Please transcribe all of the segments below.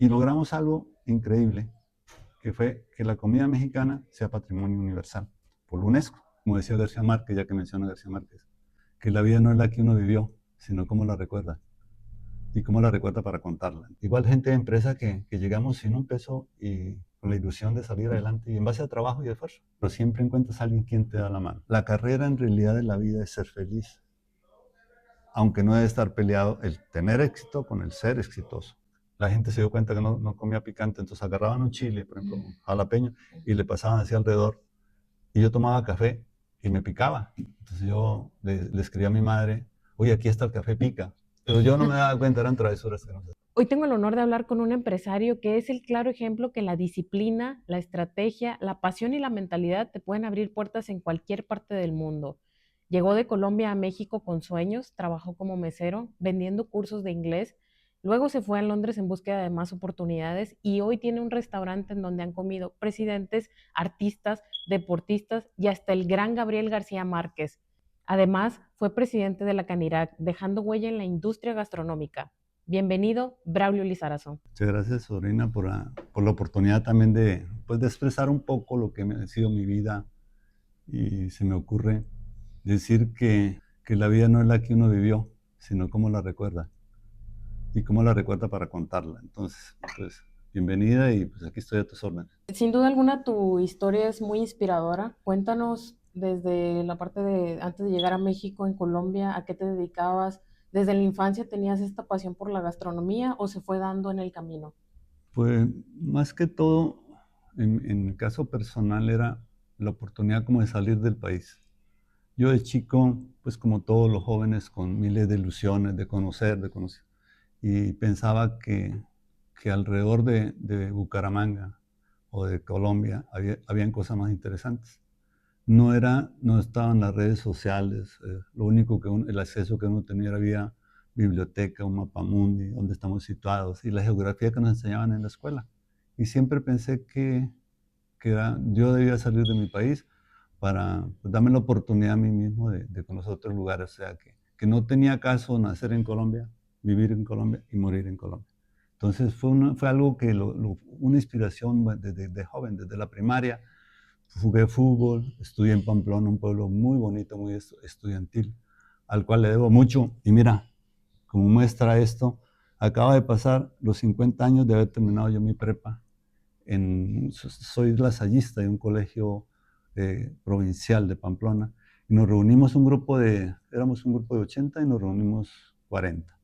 Y logramos algo increíble, que fue que la comida mexicana sea patrimonio universal por la UNESCO. Como decía García Márquez, ya que menciona García Márquez, que la vida no es la que uno vivió, sino cómo la recuerda y cómo la recuerda para contarla. Igual gente de empresa que llegamos sin un peso y con la ilusión de salir adelante y en base a trabajo y esfuerzo, pero siempre encuentras a alguien quien te da la mano. La carrera en realidad de la vida es ser feliz, aunque no debe estar peleado el tener éxito con el ser exitoso. La gente se dio cuenta que no comía picante, entonces agarraban un chile, por ejemplo, un jalapeño, y le pasaban así alrededor. Y yo tomaba café y me picaba. Entonces yo le escribía a mi madre, oye, aquí está el café pica. Pero yo no me daba cuenta, eran travesuras que no sé. Hoy tengo el honor de hablar con un empresario que es el claro ejemplo que la disciplina, la estrategia, la pasión y la mentalidad te pueden abrir puertas en cualquier parte del mundo. Llegó de Colombia a México con sueños, trabajó como mesero, vendiendo cursos de inglés, luego se fue a Londres en búsqueda de más oportunidades y hoy tiene un restaurante en donde han comido presidentes, artistas, deportistas y hasta el gran Gabriel García Márquez. Además, fue presidente de la Canirac, dejando huella en la industria gastronómica. Bienvenido, Braulio Lizarazo. Muchas gracias, Sorina, por la oportunidad también de, pues, de expresar un poco lo que ha sido mi vida. Y se me ocurre decir que la vida no es la que uno vivió, sino cómo la recuerda. Y cómo la recuerda para contarla. Entonces, pues, bienvenida y pues aquí estoy a tus órdenes. Sin duda alguna, tu historia es muy inspiradora. Cuéntanos desde la parte de antes de llegar a México, en Colombia, a qué te dedicabas. ¿Desde la infancia tenías esta pasión por la gastronomía o se fue dando en el camino? Pues, más que todo, en el caso personal era la oportunidad como de salir del país. Yo de chico, pues como todos los jóvenes, con miles de ilusiones de conocer, y pensaba que alrededor de Bucaramanga o de Colombia habían cosas más interesantes. No estaban las redes sociales, lo único el acceso que uno tenía era vía biblioteca, un mapamundi, donde estamos situados, y la geografía que nos enseñaban en la escuela. Y siempre pensé yo debía salir de mi país para, pues, darme la oportunidad a mí mismo de conocer otros lugares, o sea, que no tenía caso nacer en Colombia, vivir en Colombia y morir en Colombia. Entonces fue algo que una inspiración desde joven, desde la primaria. Jugué fútbol, estudié en Pamplona, un pueblo muy bonito, muy estudiantil, al cual le debo mucho. Y mira, como muestra esto, acaba de pasar los 50 años de haber terminado yo mi prepa. Soy lasallista de un colegio provincial de Pamplona, y nos reunimos éramos un grupo de 80 y nos reunimos 40.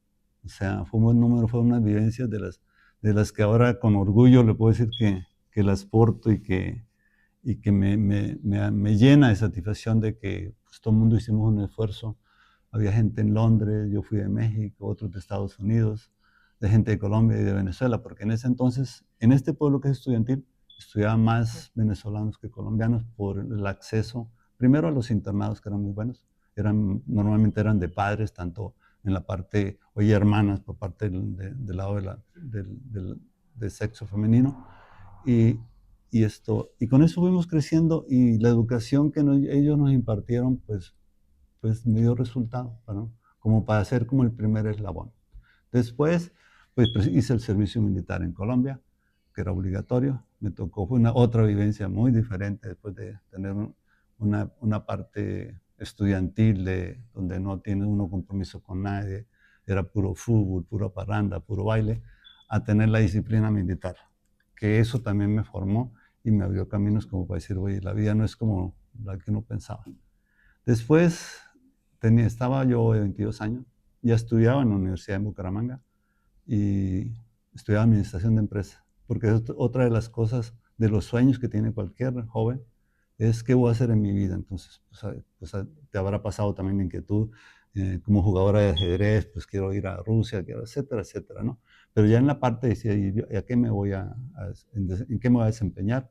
O sea, fue un buen número, fueron unas vivencias de las que ahora con orgullo le puedo decir que las porto y que me llena de satisfacción de que pues, todo el mundo hicimos un esfuerzo. Había gente en Londres, yo fui de México, otros de Estados Unidos, de gente de Colombia y de Venezuela, porque en ese entonces, en este pueblo que es estudiantil, estudiaban más venezolanos que colombianos por el acceso, primero a los internados que eran muy buenos, normalmente eran de padres, tanto en la parte, oye, hermanas por parte del lado del sexo femenino, y, y con eso fuimos creciendo y la educación que ellos nos impartieron, pues me dio resultado, ¿no? Como para ser como el primer eslabón. Después, pues hice el servicio militar en Colombia, que era obligatorio. Me tocó, fue otra vivencia muy diferente después de tener una parte estudiantil donde no tiene uno compromiso con nadie, era puro fútbol, pura parranda, puro baile, a tener la disciplina militar, que eso también me formó y me abrió caminos como para decir, oye, la vida no es como la que uno pensaba. Después estaba yo de 22 años, ya estudiaba en la Universidad de Bucaramanga y estudiaba administración de empresas, porque es otra de las cosas, de los sueños que tiene cualquier joven, es qué voy a hacer en mi vida. Entonces, te habrá pasado también la inquietud, como jugadora de ajedrez, pues quiero ir a Rusia, etcétera, etcétera, ¿no? Pero ya en la parte decía, ¿y a qué me voy en qué me voy a desempeñar?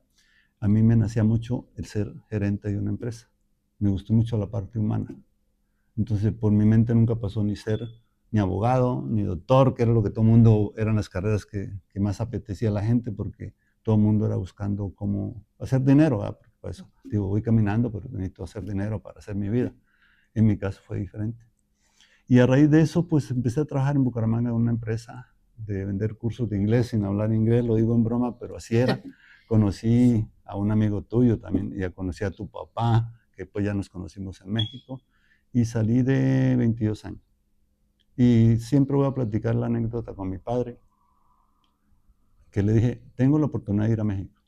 A mí me nacía mucho el ser gerente de una empresa. Me gustó mucho la parte humana. Entonces, por mi mente nunca pasó ni ser ni abogado, ni doctor, que era lo que todo el mundo, eran las carreras que más apetecía a la gente, porque todo el mundo era buscando cómo hacer dinero, ¿verdad? Porque por eso, digo, voy caminando, pero necesito hacer dinero para hacer mi vida. En mi caso fue diferente. Y a raíz de eso, pues empecé a trabajar en Bucaramanga en una empresa de vender cursos de inglés sin hablar inglés, lo digo en broma, pero así era. Conocí a un amigo tuyo también, ya conocí a tu papá, que pues ya nos conocimos en México, y salí de 22 años. Y siempre voy a platicar la anécdota con mi padre, que le dije, tengo la oportunidad de ir a México.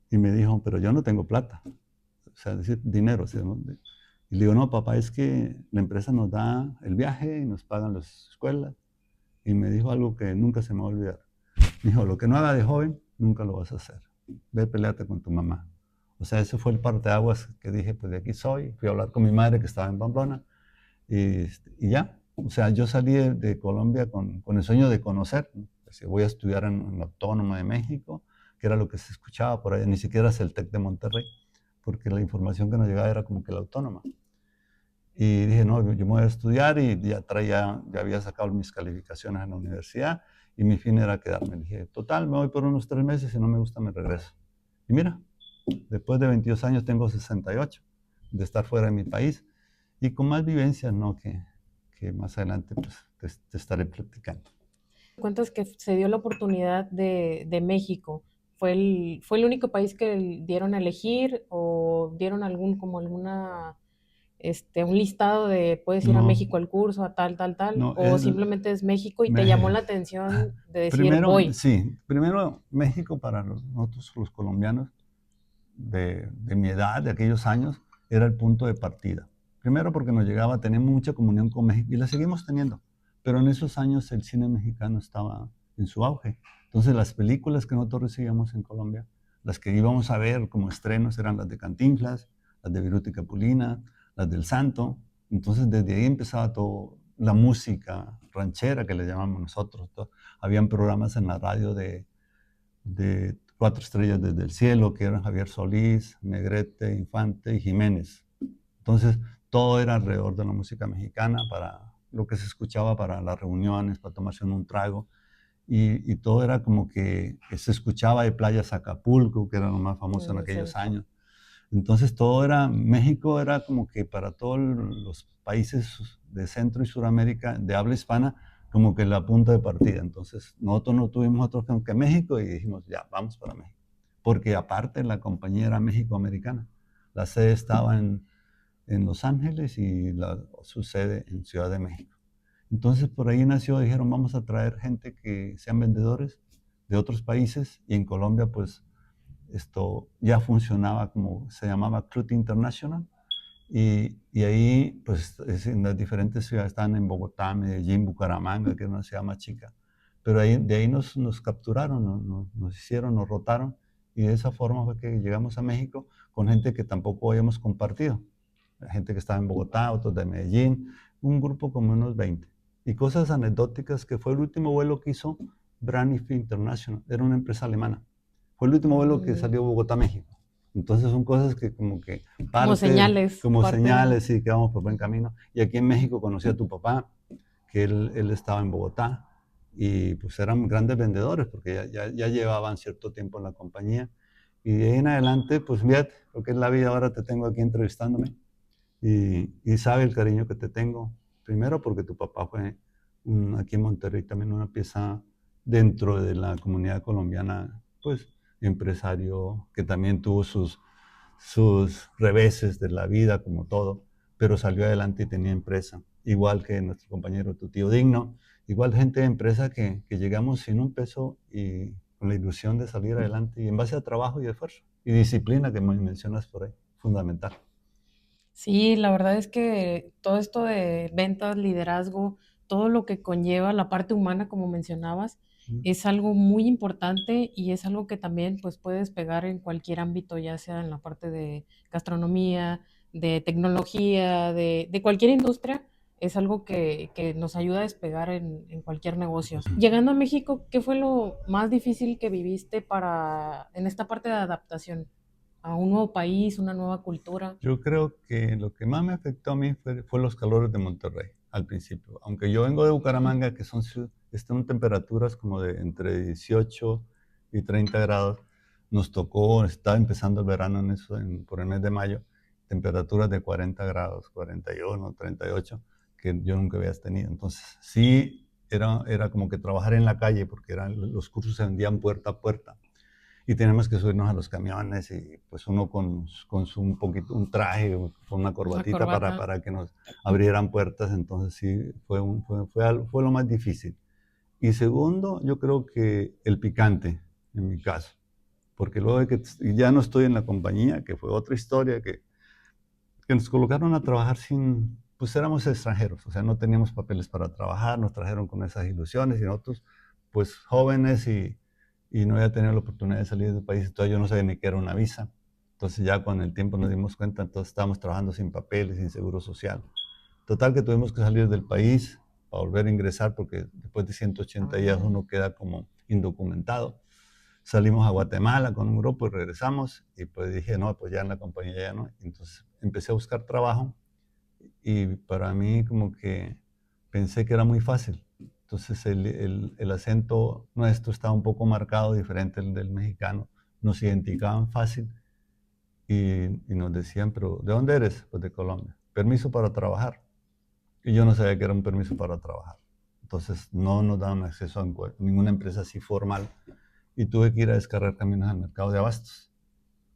Y me dijo, pero yo no tengo plata, o sea, decir, dinero. O sea, y le digo, no, papá, es que la empresa nos da el viaje y nos pagan las escuelas. Y me dijo algo que nunca se me va a olvidar. Me dijo, lo que no haga de joven, nunca lo vas a hacer. Ve, peleate con tu mamá. O sea, ese fue el parteaguas que dije, pues de aquí soy. Fui a hablar con mi madre que estaba en Pamplona y ya. O sea, yo salí de Colombia con el sueño de conocer. Pues, voy a estudiar en la Autónoma de México, que era lo que se escuchaba por allá. Ni siquiera es el TEC de Monterrey, porque la información que nos llegaba era como que la Autónoma. Y dije, no, yo me voy a estudiar y ya había sacado mis calificaciones en la universidad y mi fin era quedarme. Dije, total, me voy por unos 3 meses, si no me gusta me regreso. Y mira, después de 22 años tengo 68 de estar fuera de mi país y con más vivencias, ¿no? Que más adelante pues te estaré platicando. Cuentas que se dio la oportunidad de México. ¿Fue el único país que dieron a elegir o dieron un listado de puedes ir a No, México al curso, a tal, tal, tal? no, ¿O simplemente es México y te llamó me, la atención de decir primero, voy? sí, primero México para nosotros los colombianos de mi edad, de aquellos años, era el punto de partida. Primero porque nos llegaba, teníamos mucha comunión con México y la seguimos teniendo, pero en esos años el cine mexicano estaba en su auge. Entonces las películas que nosotros recibíamos en Colombia, las que íbamos a ver como estrenos eran las de Cantinflas, las de Viruta y Capulina, las del Santo. Entonces desde ahí empezaba todo, la música ranchera que le llamamos nosotros. Habían programas en la radio de 4 estrellas desde el cielo, que eran Javier Solís, Negrete, Infante y Jiménez. Entonces, todo era alrededor de la música mexicana, para lo que se escuchaba para las reuniones, para tomarse un trago, y todo era como que se escuchaba de Playas Acapulco, que era lo más famoso en En el aquellos centro. años. Entonces, todo era, México era como que para todos los países de Centro y Suramérica de habla hispana, como que la punta de partida. Entonces, nosotros no tuvimos otro opción que México y dijimos, ya, vamos para México. Porque aparte la compañía era México-americana. La sede estaba en Los Ángeles y su sede en Ciudad de México. Entonces, por ahí nació, dijeron, vamos a traer gente que sean vendedores de otros países y en Colombia, pues, esto ya funcionaba como se llamaba Club International y ahí pues en las diferentes ciudades estaban en Bogotá, Medellín, Bucaramanga, que era una ciudad más chica, pero ahí, de ahí nos capturaron, nos hicieron, nos rotaron y de esa forma fue que llegamos a México con gente que tampoco habíamos compartido, gente que estaba en Bogotá, otros de Medellín, un grupo como unos 20 y cosas anecdóticas que fue el último vuelo que hizo Braniff International, era una empresa alemana. Fue el último vuelo que salió Bogotá-México. Entonces son cosas que como que Como parte, señales, como parte de... señales y que vamos por buen camino. Y aquí en México conocí a tu papá, que él estaba en Bogotá y pues eran grandes vendedores porque ya llevaban cierto tiempo en la compañía. Y de ahí en adelante, pues fíjate, lo que es la vida, ahora te tengo aquí entrevistándome y sabe el cariño que te tengo. Primero porque tu papá fue aquí en Monterrey también una pieza dentro de la comunidad colombiana, pues empresario que también tuvo sus reveses de la vida como todo, pero salió adelante y tenía empresa. Igual que nuestro compañero, tu tío Digno, igual gente de empresa que llegamos sin un peso y con la ilusión de salir adelante y en base a trabajo y esfuerzo y disciplina que me mencionas por ahí, fundamental. Sí, la verdad es que todo esto de ventas, liderazgo, todo lo que conlleva la parte humana, como mencionabas, es algo muy importante y es algo que también pues puede despegar en cualquier ámbito, ya sea en la parte de gastronomía, de tecnología, de cualquier industria. Es algo que nos ayuda a despegar en cualquier negocio. Llegando a México, ¿qué fue lo más difícil que viviste en esta parte de adaptación a un nuevo país, una nueva cultura? Yo creo que lo que más me afectó a mí fue los calores de Monterrey al principio. Aunque yo vengo de Bucaramanga, que están temperaturas como de entre 18 y 30 grados, nos tocó, estaba empezando el verano por el mes de mayo, temperaturas de 40 grados, 41, 38, que yo nunca había tenido. Entonces, sí, era como que trabajar en la calle, porque los cursos se vendían puerta a puerta. Y tenemos que subirnos a los camiones y pues uno con un traje, con una corbatita para que nos abrieran puertas. Entonces sí, fue lo más difícil. Y segundo, yo creo que el picante, en mi caso. Porque luego de que ya no estoy en la compañía, que fue otra historia, que nos colocaron a trabajar pues éramos extranjeros, o sea, no teníamos papeles para trabajar, nos trajeron con esas ilusiones y nosotros, pues jóvenes y no había tenido la oportunidad de salir del país, entonces yo no sabía ni qué era una visa. Entonces ya con el tiempo nos dimos cuenta, entonces estábamos trabajando sin papeles, sin seguro social. Total que tuvimos que salir del país para volver a ingresar porque después de 180 días uno queda como indocumentado. Salimos a Guatemala con un grupo y regresamos y pues dije, no, pues ya en la compañía ya no. Entonces empecé a buscar trabajo y para mí como que pensé que era muy fácil. Entonces el acento nuestro estaba un poco marcado, diferente al del mexicano. Nos identificaban fácil y nos decían, pero ¿de dónde eres? Pues de Colombia. Permiso para trabajar. Y yo no sabía que era un permiso para trabajar. Entonces no nos daban acceso a ninguna empresa así formal y tuve que ir a descargar camiones al mercado de abastos,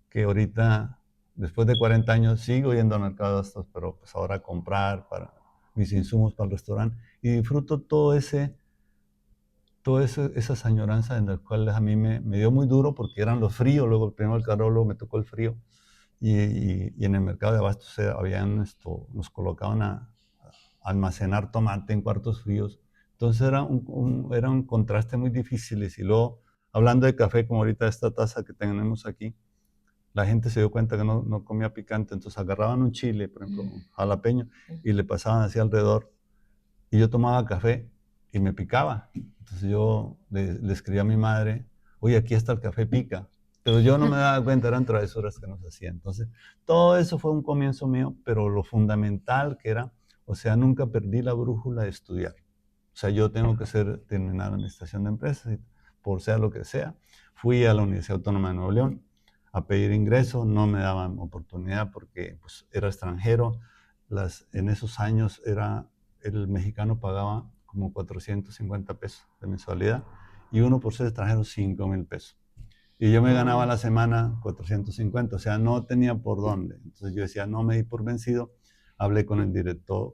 que ahorita, después de 40 años, sigo yendo al mercado de abastos, pero pues ahora a comprar para mis insumos para el restaurante y disfruto esas añoranzas en las cuales a mí me dio muy duro porque eran los fríos, luego primero el calor, luego me tocó el frío y en el mercado de abastos nos colocaban a almacenar tomate en cuartos fríos. Entonces era un contraste muy difícil. Y luego, hablando de café, como ahorita esta taza que tenemos aquí, la gente se dio cuenta que no comía picante, entonces agarraban un chile, por ejemplo, jalapeño, y le pasaban así alrededor. Y yo tomaba café y me picaba. Entonces yo le escribí a mi madre, oye, aquí está el café pica. Pero yo no me daba cuenta, eran travesuras que nos hacían. Entonces, todo eso fue un comienzo mío, pero lo fundamental que era, o sea, nunca perdí la brújula de estudiar. O sea, yo tengo que terminar administración de empresas, por sea lo que sea. Fui a la Universidad Autónoma de Nuevo León a pedir ingreso, no me daban oportunidad porque pues, era extranjero. En esos años el mexicano pagaba como 450 pesos de mensualidad y uno por ser extranjero 5,000 pesos. Y yo me ganaba a la semana 450, o sea, no tenía por dónde. Entonces yo decía, no me di por vencido. Hablé con el director,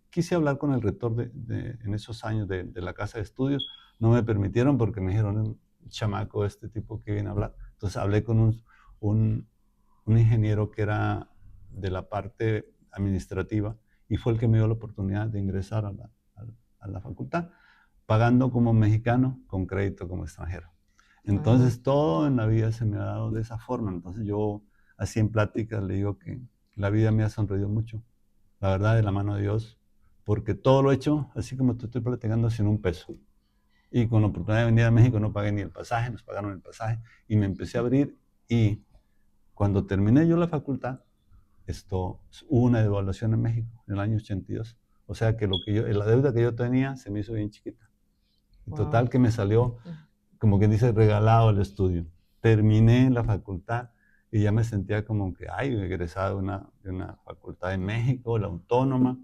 quise hablar con el rector en esos años de la casa de estudios. No me permitieron porque me dijeron, un chamaco, este tipo que viene a hablar. Entonces hablé con un ingeniero que era de la parte administrativa y fue el que me dio la oportunidad de ingresar a la facultad, pagando como mexicano con crédito como extranjero. Entonces todo en la vida se me ha dado de esa forma. Entonces yo así en pláticas le digo que la vida me ha sonreído mucho, la verdad, de la mano de Dios, porque todo lo he hecho así como te estoy platicando sin un peso. Y con la oportunidad de venir a México no pagué ni el pasaje, nos pagaron el pasaje y me empecé a abrir y cuando terminé yo la facultad, hubo una devaluación en México en el año 82. O sea que la deuda que yo tenía se me hizo bien chiquita. En total que me salió, como quien dice, regalado el estudio. Terminé la facultad y ya me sentía como que, ay, egresado de una facultad en México, la autónoma,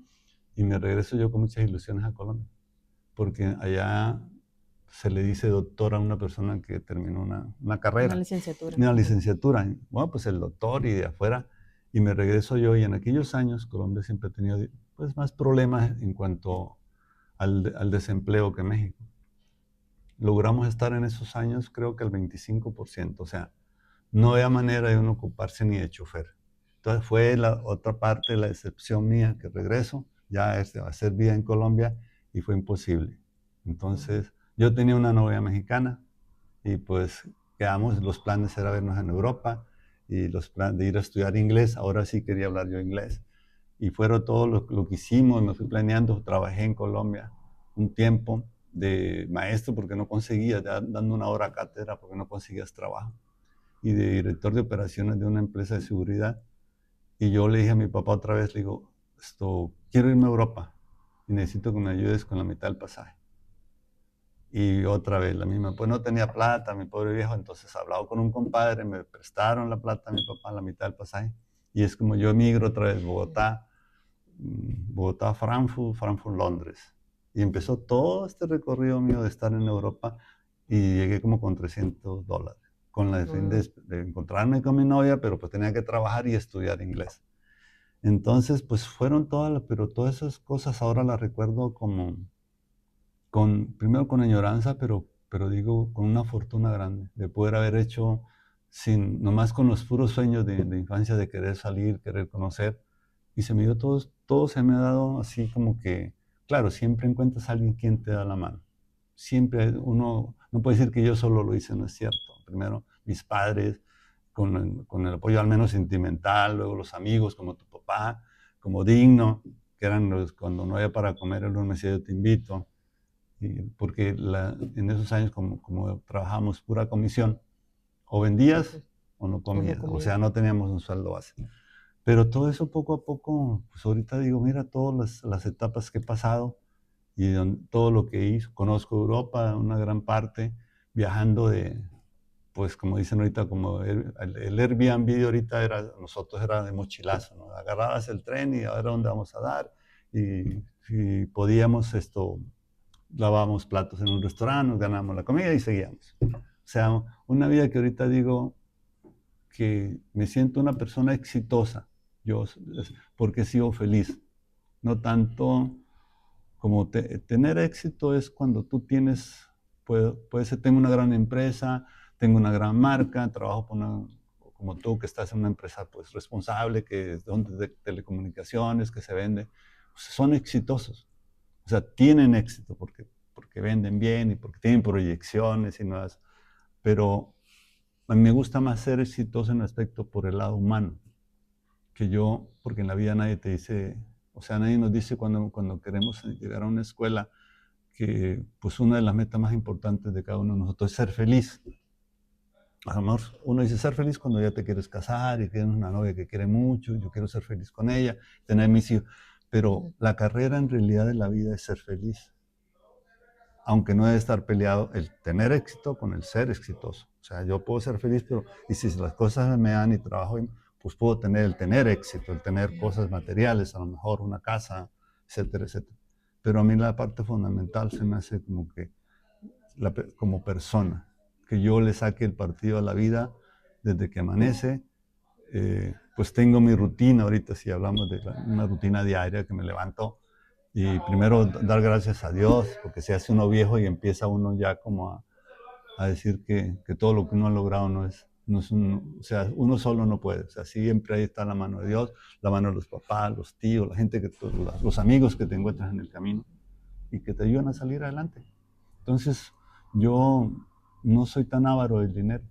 y me regreso yo con muchas ilusiones a Colombia. Porque allá se le dice doctor a una persona que terminó una carrera. Una licenciatura. Una licenciatura. Bueno, pues el doctor y de afuera. Y me regreso yo y en aquellos años Colombia siempre ha tenido pues, más problemas en cuanto al desempleo que México. Logramos estar en esos años creo que el 25%, o sea, no había manera de uno ocuparse ni de chofer. Entonces fue la otra parte, la excepción mía, que regreso ya a hacer vida en Colombia y fue imposible. Entonces yo tenía una novia mexicana y pues quedamos, los planes era vernos en Europa y los planes de ir a estudiar inglés, ahora sí quería hablar yo inglés. Y fueron todo lo que hicimos, me fui planeando, trabajé en Colombia un tiempo de maestro porque no conseguías, dando una hora a cátedra porque no conseguías trabajo, y de director de operaciones de una empresa de seguridad. Y yo le dije a mi papá otra vez, le digo, quiero irme a Europa y necesito que me ayudes con la mitad del pasaje. Y otra vez la misma, pues no tenía plata, mi pobre viejo, entonces hablaba con un compadre, me prestaron la plata a mi papá, la mitad del pasaje, y es como yo emigro otra vez, Bogotá, Frankfurt, Londres. Y empezó todo este recorrido mío de estar en Europa y llegué como con $300, con la fin de encontrarme con mi novia, pero pues tenía que trabajar y estudiar inglés. Entonces, pues fueron pero todas esas cosas ahora las recuerdo como, primero con añoranza, pero digo, con una fortuna grande, de poder haber hecho, nomás con los puros sueños de infancia, de querer salir, querer conocer, y se me dio todo se me ha dado así como que, claro, siempre encuentras a alguien quien te da la mano. Siempre uno, no puede decir que yo solo lo hice, no es cierto. Primero, mis padres, con el apoyo al menos sentimental, luego los amigos como tu papá, como Digno, que eran cuando no había para comer, él me decía, yo te invito. Porque en esos años, como trabajamos pura comisión, o vendías o no comías, o sea, no teníamos un sueldo base. Pero todo eso poco a poco, pues ahorita digo, mira todas las etapas que he pasado y todo lo que hice. Conozco Europa, una gran parte, viajando pues como dicen ahorita, como el Airbnb de ahorita nosotros era de mochilazo, ¿no? Agarrabas el tren y a ver dónde vamos a dar, y podíamos lavábamos platos en un restaurante, nos ganábamos la comida y seguíamos. O sea, una vida que ahorita digo que me siento una persona exitosa, porque he sido feliz. No tanto como tener éxito es cuando tú puede ser, tengo una gran empresa, tengo una gran marca, trabajo como tú que estás en una empresa pues responsable, que es de telecomunicaciones, que se vende, pues son exitosos. O sea, tienen éxito porque venden bien y porque tienen proyecciones y nuevas. Pero a mí me gusta más ser exitoso en aspecto por el lado humano, porque en la vida nadie te dice, o sea, nadie nos dice cuando queremos llegar a una escuela que pues una de las metas más importantes de cada uno de nosotros es ser feliz. A lo mejor uno dice ser feliz cuando ya te quieres casar y tienes una novia que quiere mucho, yo quiero ser feliz con ella, tener mis hijos, pero la carrera en realidad de la vida es ser feliz. Aunque no debe estar peleado el tener éxito con el ser exitoso. O sea, yo puedo ser feliz, y si las cosas me dan y trabajo, pues puedo tener el tener éxito, el tener cosas materiales, a lo mejor una casa, etcétera, etcétera. Pero a mí la parte fundamental se me hace como que, como persona, que yo le saque el partido a la vida desde que amanece. Pues tengo mi rutina ahorita, si hablamos de una rutina diaria que me levanto, y primero dar gracias a Dios, porque se hace uno viejo y empieza uno ya como a decir que todo lo que uno ha logrado no es o sea, uno solo no puede. O sea, siempre ahí está la mano de Dios, la mano de los papás, los tíos, la gente, los amigos que te encuentras en el camino y que te ayudan a salir adelante. Entonces, yo no soy tan avaro del dinero.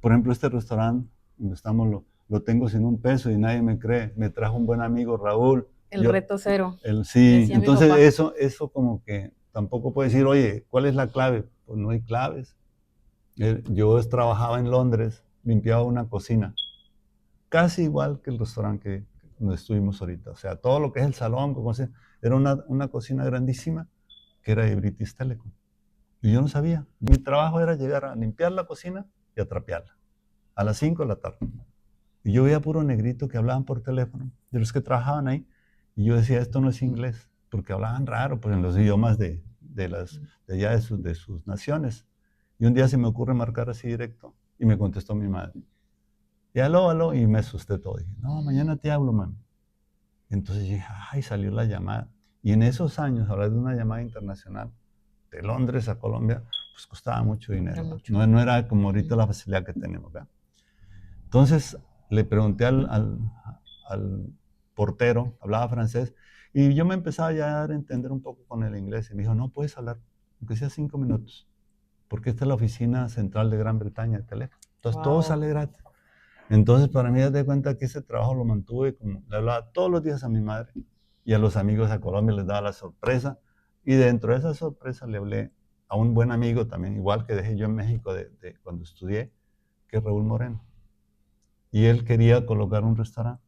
Por ejemplo, este restaurante donde estamos lo tengo sin un peso y nadie me cree. Me trajo un buen amigo, Raúl. El reto cero. Sí, entonces eso como que tampoco puede decir, oye, ¿cuál es la clave? Pues no hay claves. Yo trabajaba en Londres, limpiaba una cocina, casi igual que el restaurante donde estuvimos ahorita. O sea, todo lo que es el salón, como sea, era una cocina grandísima que era de British Telecom. Y yo no sabía. Mi trabajo era llegar a limpiar la cocina y a trapearla a las 5 de la tarde. Y yo veía puro negrito que hablaban por teléfono, de los que trabajaban ahí. Y yo decía, esto no es inglés, porque hablaban raro, pues en los idiomas de allá de sus naciones. Y un día se me ocurre marcar así directo, y me contestó mi madre. Y aló, y me asusté todo. Dije, no, mañana te hablo, mami. Entonces dije, ay, salió la llamada. Y en esos años, hablar de una llamada internacional, de Londres a Colombia, pues costaba mucho dinero. No era como ahorita la facilidad que tenemos, ¿verdad? Entonces le pregunté al portero, hablaba francés, y yo me empezaba ya a dar a entender un poco con el inglés. Y me dijo, no, puedes hablar, aunque sea 5 minutos, porque esta es la oficina central de Gran Bretaña, el teléfono. Entonces todo sale gratis. Entonces para mí, de cuenta que ese trabajo lo mantuve, como le hablaba todos los días a mi madre y a los amigos a Colombia, les daba la sorpresa. Y dentro de esa sorpresa le hablé a un buen amigo también, igual que dejé yo en México de cuando estudié, que es Raúl Moreno. Y él quería colocar un restaurante.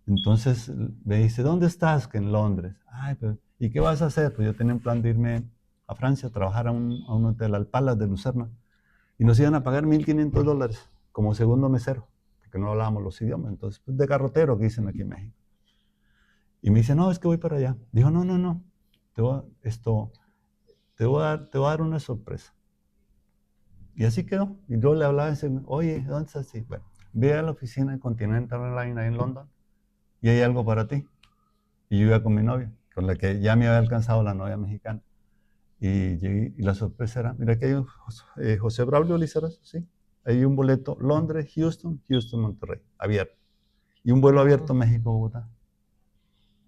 Entonces me dice, ¿dónde estás? Que en Londres. Ay, pero, ¿y qué vas a hacer? Pues yo tenía un plan de irme a Francia a trabajar a un hotel, al Palace de Lucerna. Y nos iban a pagar $1,500 como segundo mesero, porque no hablábamos los idiomas. Entonces, de garrotero que dicen aquí en México. Y me dice, no, es que voy para allá. Dijo, no. esto, te voy a dar una sorpresa. Y así quedó. Y yo le hablaba y decía, oye, ¿dónde estás? Sí, bueno, ve a la oficina de Continental Airlines ahí en London y hay algo para ti. Y yo iba con mi novia, con la que ya me había alcanzado la novia mexicana. Y llegué, y la sorpresa era, mira que hay un José Braulio Lizarazo, sí. Hay un boleto Londres, Houston, Houston, Monterrey, abierto. Y un vuelo abierto México-Bogotá.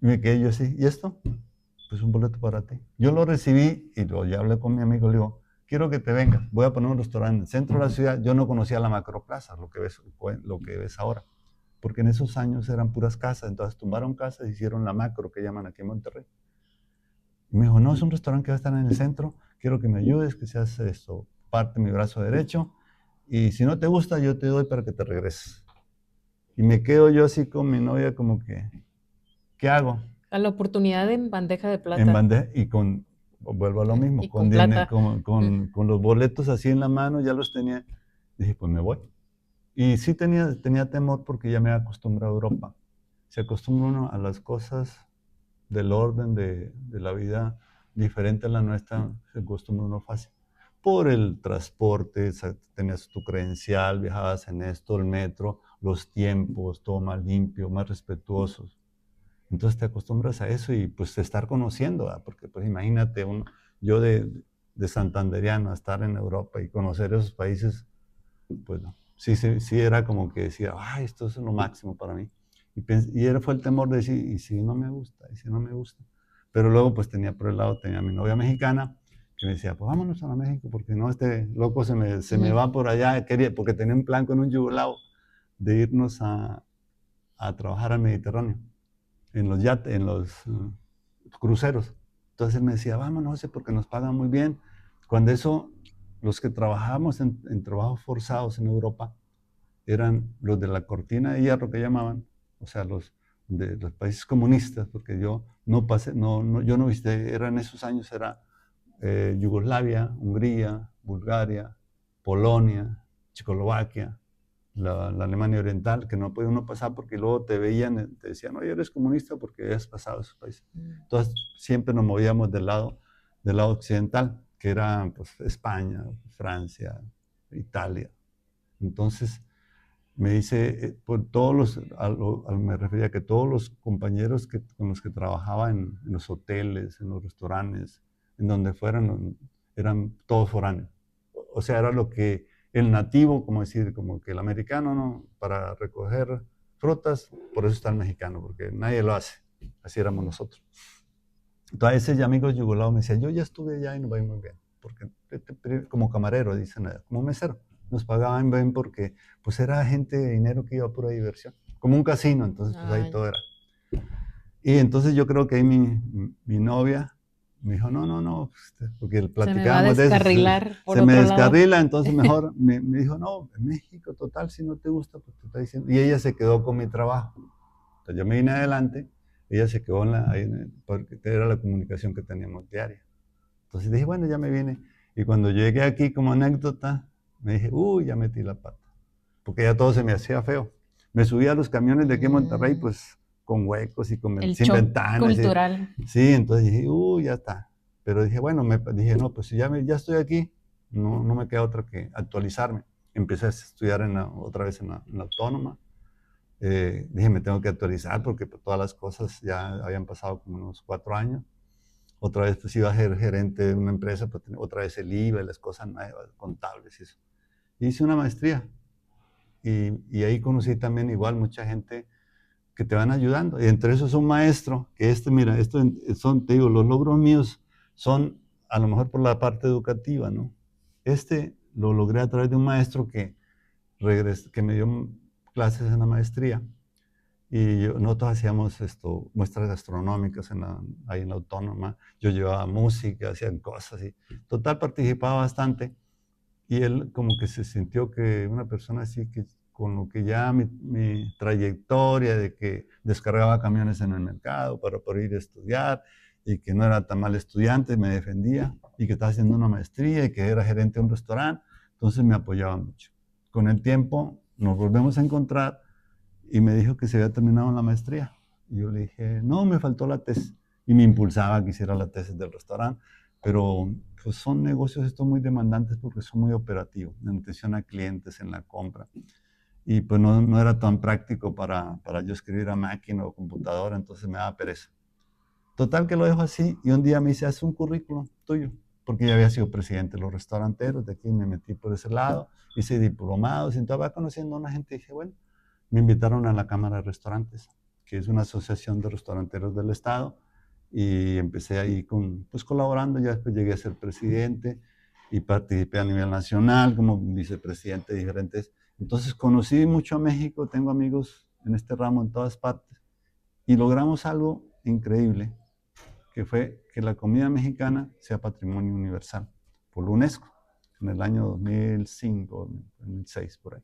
Y me quedé yo así, ¿y esto? Pues un boleto para ti. Yo lo recibí y ya hablé con mi amigo, le digo, quiero que te vengas, voy a poner un restaurante en el centro de la ciudad. Yo no conocía la Macroplaza, lo que ves ahora, porque en esos años eran puras casas, entonces tumbaron casas y hicieron la Macro, que llaman aquí en Monterrey. Y me dijo, no, es un restaurante que va a estar en el centro, quiero que me ayudes, que seas esto, parte de mi brazo derecho, y si no te gusta, yo te doy para que te regreses. Y me quedo yo así con mi novia como que, ¿qué hago? A la oportunidad en bandeja de En plata bandeja y vuelvo a lo mismo, y con plata. con los boletos así en la mano, ya los tenía. Dije, pues me voy. Y sí tenía temor porque ya me había acostumbrado a Europa. Se acostumbra uno a las cosas del orden de la vida diferente a la nuestra, se acostumbra uno fácil. Por el transporte, tenías tu credencial, viajabas en esto, el metro, los tiempos, todo más limpio, más respetuosos. Entonces te acostumbras a eso y pues estar conociendo, ¿verdad? Porque pues imagínate, yo de santanderiano a estar en Europa y conocer esos países, pues no. Sí era como que decía, ay, esto es lo máximo para mí. Fue el temor de decir, ¿y si no me gusta? ¿Y si no me gusta? Pero luego pues tenía por el lado, tenía a mi novia mexicana, que me decía, pues vámonos a México, porque no, este loco se me va por allá, porque tenía un plan con un yugoslavo de irnos a trabajar al Mediterráneo en los yates, en los cruceros. Entonces él me decía, vámonos, porque nos pagan muy bien. Cuando eso, los que trabajábamos en trabajos forzados en Europa, eran los de la cortina de hierro que llamaban, o sea, los de los países comunistas, porque yo no pasé, yo no visité, eran esos años, era Yugoslavia, Hungría, Bulgaria, Polonia, Checoslovaquia, la Alemania Oriental, que no podía uno pasar porque luego te veían, te decían, oye, eres comunista porque has pasado a esos países. Entonces, siempre nos movíamos del lado occidental, que era pues, España, Francia, Italia. Entonces, me dice, por todos me refería a que todos los compañeros con los que trabajaba en los hoteles, en los restaurantes, en donde fueran, eran todos foráneos. O sea, era lo que el nativo, como decir, como que el americano, ¿no? Para recoger frutas, por eso está el mexicano, porque nadie lo hace. Así éramos nosotros. Entonces, ese amigo yugolavo me decía, yo ya estuve allá y nos va muy bien, porque como camarero, dicen, como mesero, nos pagaban bien porque pues era gente de dinero que iba a pura diversión, como un casino, entonces pues ahí todo era. Y entonces yo creo que ahí mi novia me dijo, no, porque platicábamos de eso, se me descarrila, entonces mejor me dijo, no, en México, total, si no te gusta, pues te está diciendo. Y ella se quedó con mi trabajo. Entonces yo me vine adelante, ella se quedó porque era la comunicación que teníamos diaria. Entonces dije, bueno, ya me vine. Y cuando llegué aquí como anécdota, me dije, ya metí la pata. Porque ya todo se me hacía feo. Me subí a los camiones de aquí en Monterrey, pues con huecos y sin ventanas. Cultural. Sí, entonces dije, ya está. Pero dije, bueno, dije, no, pues si ya estoy aquí, no me queda otra que actualizarme. Empecé a estudiar otra vez en la Autónoma. Dije, me tengo que actualizar porque pues, todas las cosas ya habían pasado como unos 4 años. Otra vez pues iba a ser gerente de una empresa, pues otra vez el IVA y las cosas nuevas, contables y eso. Hice una maestría y ahí conocí también igual mucha gente que te van ayudando. Y entre esos un maestro, que mira, te digo, los logros míos son a lo mejor por la parte educativa, ¿no? Lo logré a través de un maestro que me dio clases en la maestría. Y nosotros hacíamos muestras gastronómicas ahí en la Autónoma. Yo llevaba música, hacían cosas y total participaba bastante. Y él como que se sintió que una persona así que con lo que ya mi trayectoria de que descargaba camiones en el mercado para poder ir a estudiar y que no era tan mal estudiante, me defendía y que estaba haciendo una maestría y que era gerente de un restaurante, entonces me apoyaba mucho. Con el tiempo nos volvemos a encontrar y me dijo que se había terminado la maestría. Y yo le dije, no, me faltó la tesis. y me impulsaba a que hiciera la tesis del restaurante, pero pues son negocios estos muy demandantes porque son muy operativos, en atención a clientes, en la compra. Y pues no era tan práctico para yo escribir a máquina o computadora, entonces me daba pereza. Total que lo dejo así y un día me dice, haz un currículum tuyo, porque ya había sido presidente de los restauranteros, de aquí me metí por ese lado, hice diplomados y entonces va conociendo a una gente y dije, bueno, me invitaron a la Cámara de Restaurantes, que es una asociación de restauranteros del Estado, y empecé ahí pues colaborando, ya después llegué a ser presidente y participé a nivel nacional como vicepresidente de diferentes. Entonces conocí mucho a México, tengo amigos en este ramo en todas partes y logramos algo increíble, que fue que la comida mexicana sea patrimonio universal por la UNESCO en el año 2005, 2006, por ahí.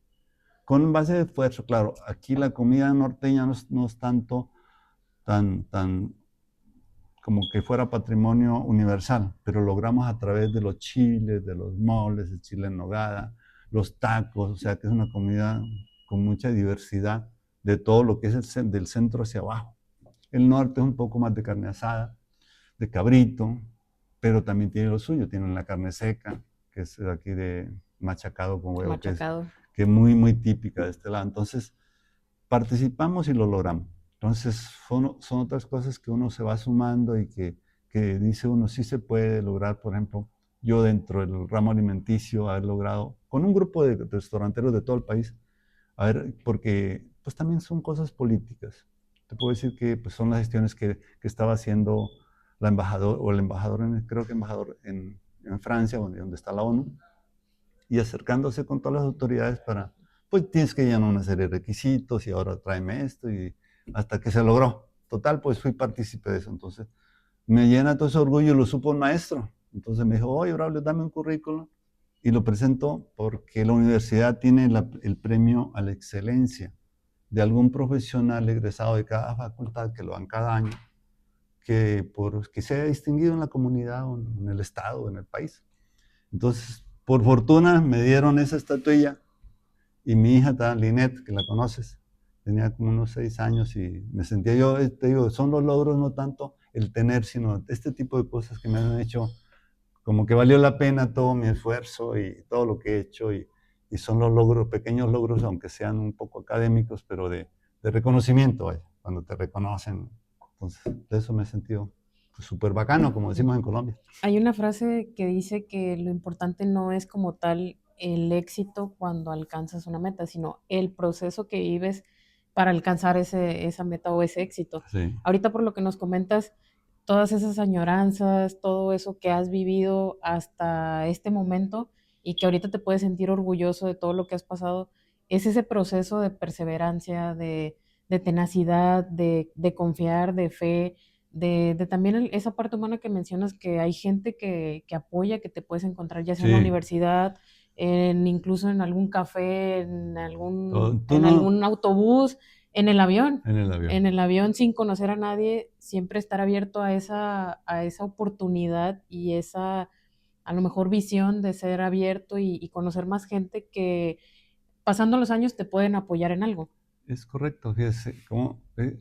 Con base de esfuerzo, claro, aquí la comida norteña no es tanto tan como que fuera patrimonio universal, pero logramos a través de los chiles, de los moles, el chile en nogada, los tacos, o sea que es una comida con mucha diversidad de todo lo que es del centro hacia abajo. El norte es un poco más de carne asada, de cabrito, pero también tiene lo suyo, tiene la carne seca, que es aquí de machacado con huevo, Machacado. que es muy típica de este lado. Entonces, participamos y lo logramos. Entonces, son otras cosas que uno se va sumando y que dice uno, sí se puede lograr. Por ejemplo, yo dentro del ramo alimenticio haber logrado, con un grupo de restauranteros de todo el país, a ver, porque pues también son cosas políticas. Te puedo decir que pues, son las gestiones que estaba haciendo la embajador, o el embajador, creo que embajador en Francia, donde está la ONU, y acercándose con todas las autoridades para, pues tienes que llenar una serie de requisitos y ahora tráeme esto y hasta que se logró. Total, pues fui partícipe de eso. Entonces, me llena todo ese orgullo, lo supo un maestro. Entonces me dijo, oye, Braulio, dame un currículum. Y lo presentó porque la universidad tiene el premio a la excelencia de algún profesional egresado de cada facultad, que lo dan cada año, que se haya distinguido en la comunidad, o en el estado, o en el país. Entonces, por fortuna, me dieron esa estatuilla y mi hija, Linet, que la conoces, tenía como unos 6 años y me sentía yo, te digo, son los logros no tanto el tener, sino este tipo de cosas que me han hecho como que valió la pena todo mi esfuerzo y todo lo que he hecho y son los logros, pequeños logros, aunque sean un poco académicos, pero de reconocimiento, vaya, cuando te reconocen. Entonces, de eso me he sentido súper bacano, como decimos en Colombia. Hay una frase que dice que lo importante no es como tal el éxito cuando alcanzas una meta, sino el proceso que vives para alcanzar esa meta o ese éxito. Sí. Ahorita por lo que nos comentas, todas esas añoranzas, todo eso que has vivido hasta este momento y que ahorita te puedes sentir orgulloso de todo lo que has pasado, es ese proceso de perseverancia, de tenacidad, de confiar, de fe, de también esa parte humana que mencionas, que hay gente que apoya, que te puedes encontrar ya sea en la Sí. universidad, incluso en algún café, en Tú algún autobús, en el avión. En el avión. En el avión sin conocer a nadie, siempre estar abierto a esa oportunidad y esa, a lo mejor, visión de ser abierto y conocer más gente que pasando los años te pueden apoyar en algo. Es correcto, fíjese,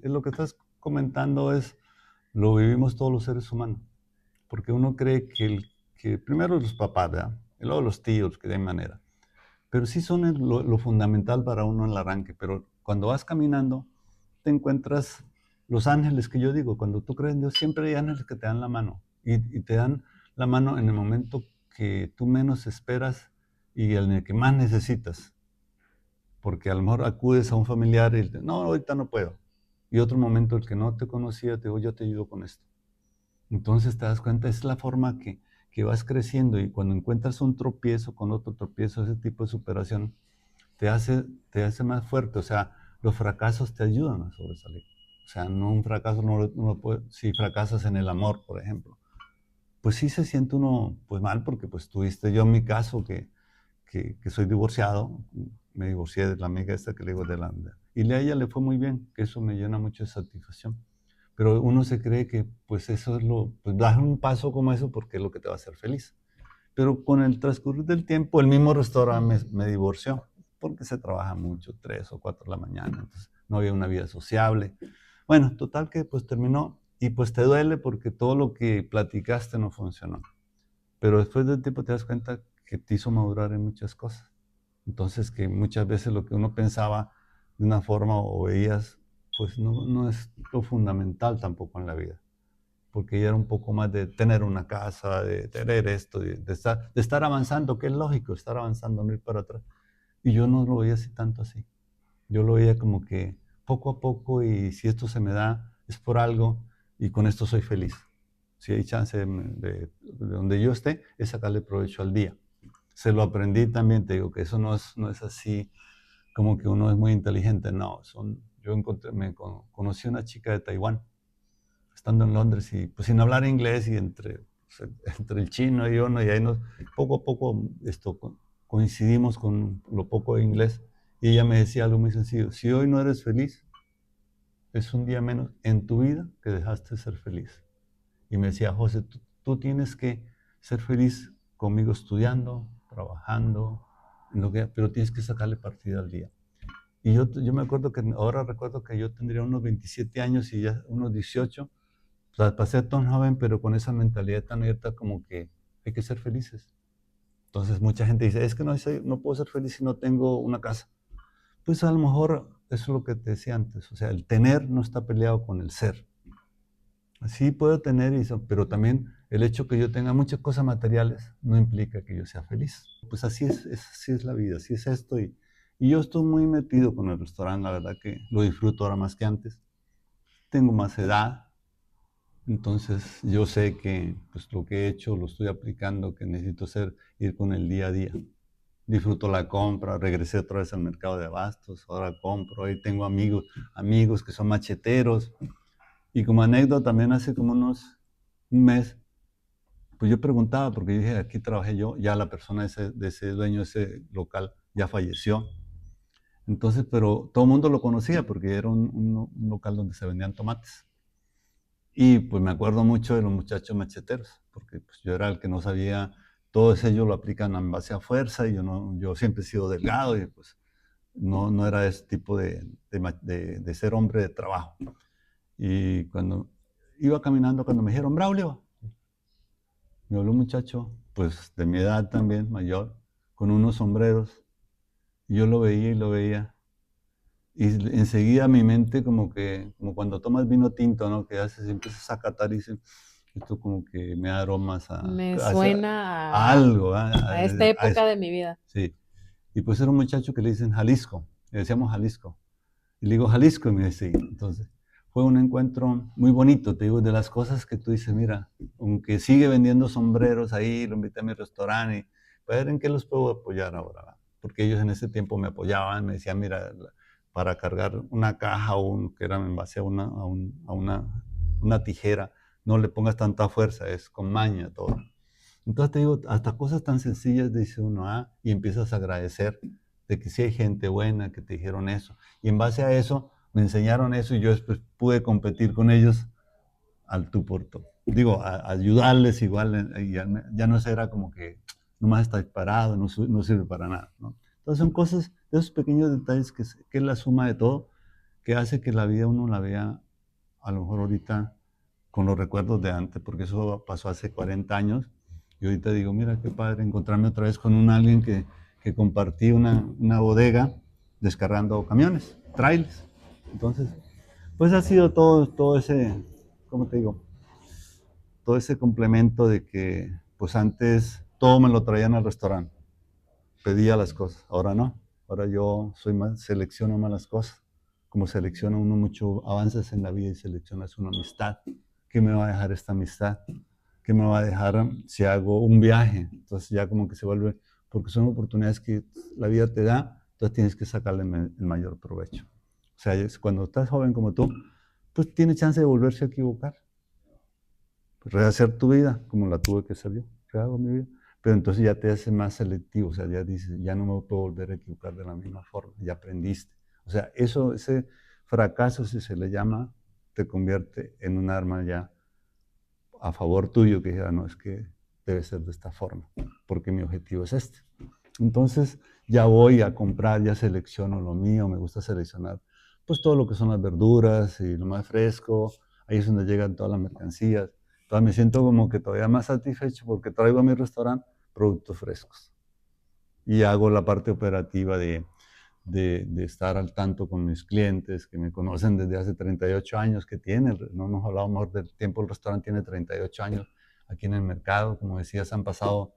lo que estás comentando lo vivimos todos los seres humanos, porque uno cree que primero los papás, ¿verdad? Y luego los tíos, que de manera, pero sí son lo fundamental para uno en el arranque, pero cuando vas caminando te encuentras los ángeles que yo digo, cuando tú crees en Dios siempre hay ángeles que te dan la mano y te dan la mano en el momento que tú menos esperas y en el que más necesitas. Porque a lo mejor acudes a un familiar y no, ahorita no puedo. Y otro momento, el que no te conocía, te digo, yo te ayudo con esto. Entonces te das cuenta, es la forma que vas creciendo y cuando encuentras un tropiezo con otro tropiezo, ese tipo de superación, te hace más fuerte. O sea, los fracasos te ayudan a sobresalir. O sea, no un fracaso, no puede, si fracasas en el amor, por ejemplo, pues sí se siente uno pues mal porque pues tuviste, yo en mi caso que soy divorciado, me divorcié de la amiga esta que le digo y a ella le fue muy bien, que eso me llena mucho de satisfacción. Pero uno se cree que pues eso es pues dar un paso como eso porque es lo que te va a hacer feliz. Pero con el transcurrir del tiempo, el mismo restaurante me divorció, porque se trabaja mucho, 3 o 4 de la mañana, entonces no había una vida sociable. Bueno, total que pues terminó y pues te duele porque todo lo que platicaste no funcionó. Pero después del tiempo te das cuenta que te hizo madurar en muchas cosas. Entonces que muchas veces lo que uno pensaba de una forma o veías, pues no es lo fundamental tampoco en la vida. Porque ya era un poco más de tener una casa, de tener esto, de estar avanzando, que es lógico, estar avanzando, no ir para atrás. Y yo no lo veía así tanto así. Yo lo veía como que poco a poco, y si esto se me da, es por algo, y con esto soy feliz. Si hay chance de donde yo esté, es sacarle provecho al día. Se lo aprendí también, te digo que eso no es así como que uno es muy inteligente, no. Yo conocí una chica de Taiwán, estando en Londres, y pues sin hablar inglés, y entre el chino y uno, y ahí poco a poco coincidimos con lo poco de inglés, y ella me decía algo muy sencillo: si hoy no eres feliz, es un día menos en tu vida que dejaste de ser feliz. Y me decía: José, tú tienes que ser feliz conmigo estudiando, trabajando, pero tienes que sacarle partida al día. Y yo me acuerdo ahora recuerdo que yo tendría unos 27 años y ya unos 18. O sea, pasé tan joven, pero con esa mentalidad tan abierta, como que hay que ser felices. Entonces mucha gente dice: es que no puedo ser feliz si no tengo una casa. Pues a lo mejor eso es lo que te decía antes. O sea, el tener no está peleado con el ser. Sí puedo tener eso, pero también el hecho que yo tenga muchas cosas materiales no implica que yo sea feliz. Pues así es la vida, así es esto. Y yo estoy muy metido con el restaurante, la verdad que lo disfruto ahora más que antes. Tengo más edad, entonces yo sé que pues, lo que he hecho lo estoy aplicando, que necesito ir con el día a día. Disfruto la compra, regresé otra vez al mercado de abastos, ahora compro, ahí tengo amigos que son macheteros. Y como anécdota, también hace como un mes, pues yo preguntaba, porque yo dije: aquí trabajé yo, ya la persona de ese dueño de ese local ya falleció. Entonces, pero todo el mundo lo conocía porque era un local donde se vendían tomates. Y pues me acuerdo mucho de los muchachos macheteros, porque pues yo era el que no sabía, todos ellos lo aplican en base a fuerza, y yo siempre he sido delgado, y pues no era ese tipo de ser hombre de trabajo. Y cuando iba caminando, cuando me dijeron: Braulio, me habló un muchacho, pues de mi edad también, mayor, con unos sombreros. Y yo lo veía y lo veía. Y enseguida mi mente, como cuando tomas vino tinto, ¿no? Que haces, empiezas a catar y dices: esto como que me da aromas Me a suena algo, a esta a eso. época de mi vida. Sí. Y pues era un muchacho que le dicen Jalisco, le decíamos Jalisco. Y le digo: Jalisco, y me dice: sí. Entonces, fue un encuentro muy bonito, te digo, de las cosas que tú dices: mira, aunque sigue vendiendo sombreros ahí, lo invité a mi restaurante, y para ver en qué los puedo apoyar ahora, ¿verdad? Porque ellos en ese tiempo me apoyaban, me decían: mira, para cargar una caja, que era en base a una tijera, no le pongas tanta fuerza, es con maña todo. Entonces te digo, hasta cosas tan sencillas dice uno: y empiezas a agradecer de que sí hay gente buena que te dijeron eso. Y en base a eso, me enseñaron eso, y yo después pude competir con ellos al tú por tú. Digo, a ayudarles igual, y ya no era como que nomás está parado, no sirve para nada, ¿no? Entonces son cosas, esos pequeños detalles que es la suma de todo, que hace que la vida uno la vea a lo mejor ahorita con los recuerdos de antes, porque eso pasó hace 40 años, y ahorita digo: mira qué padre encontrarme otra vez con alguien que compartí una bodega descargando camiones, trailers. Entonces, pues ha sido todo ese, ¿cómo te digo? Todo ese complemento de que, pues antes todo me lo traían al restaurante, pedía las cosas, ahora no. Ahora yo selecciono más las cosas, como selecciona uno mucho, avanzas en la vida y seleccionas una amistad. ¿Qué me va a dejar esta amistad? ¿Qué me va a dejar si hago un viaje? Entonces ya como que se vuelve, porque son oportunidades que la vida te da, entonces tienes que sacarle el mayor provecho. O sea, cuando estás joven como tú, pues tienes chance de volverse a equivocar, rehacer tu vida como la tuve que hacer yo, rehago mi vida. Pero entonces ya te hace más selectivo, o sea, ya dices: ya no me puedo volver a equivocar de la misma forma, ya aprendiste. O sea, ese fracaso, si se le llama, te convierte en un arma ya a favor tuyo, que dijera: no, es que debe ser de esta forma, porque mi objetivo es este. Entonces ya voy a comprar, ya selecciono lo mío, me gusta seleccionar pues todo lo que son las verduras y lo más fresco. ahí es donde llegan todas las mercancías. Entonces me siento como que todavía más satisfecho porque traigo a mi restaurante productos frescos. Y hago la parte operativa de estar al tanto con mis clientes que me conocen desde hace 38 años que tiene, no hemos hablado más del tiempo, el restaurante tiene 38 años aquí en el mercado, como decías, han pasado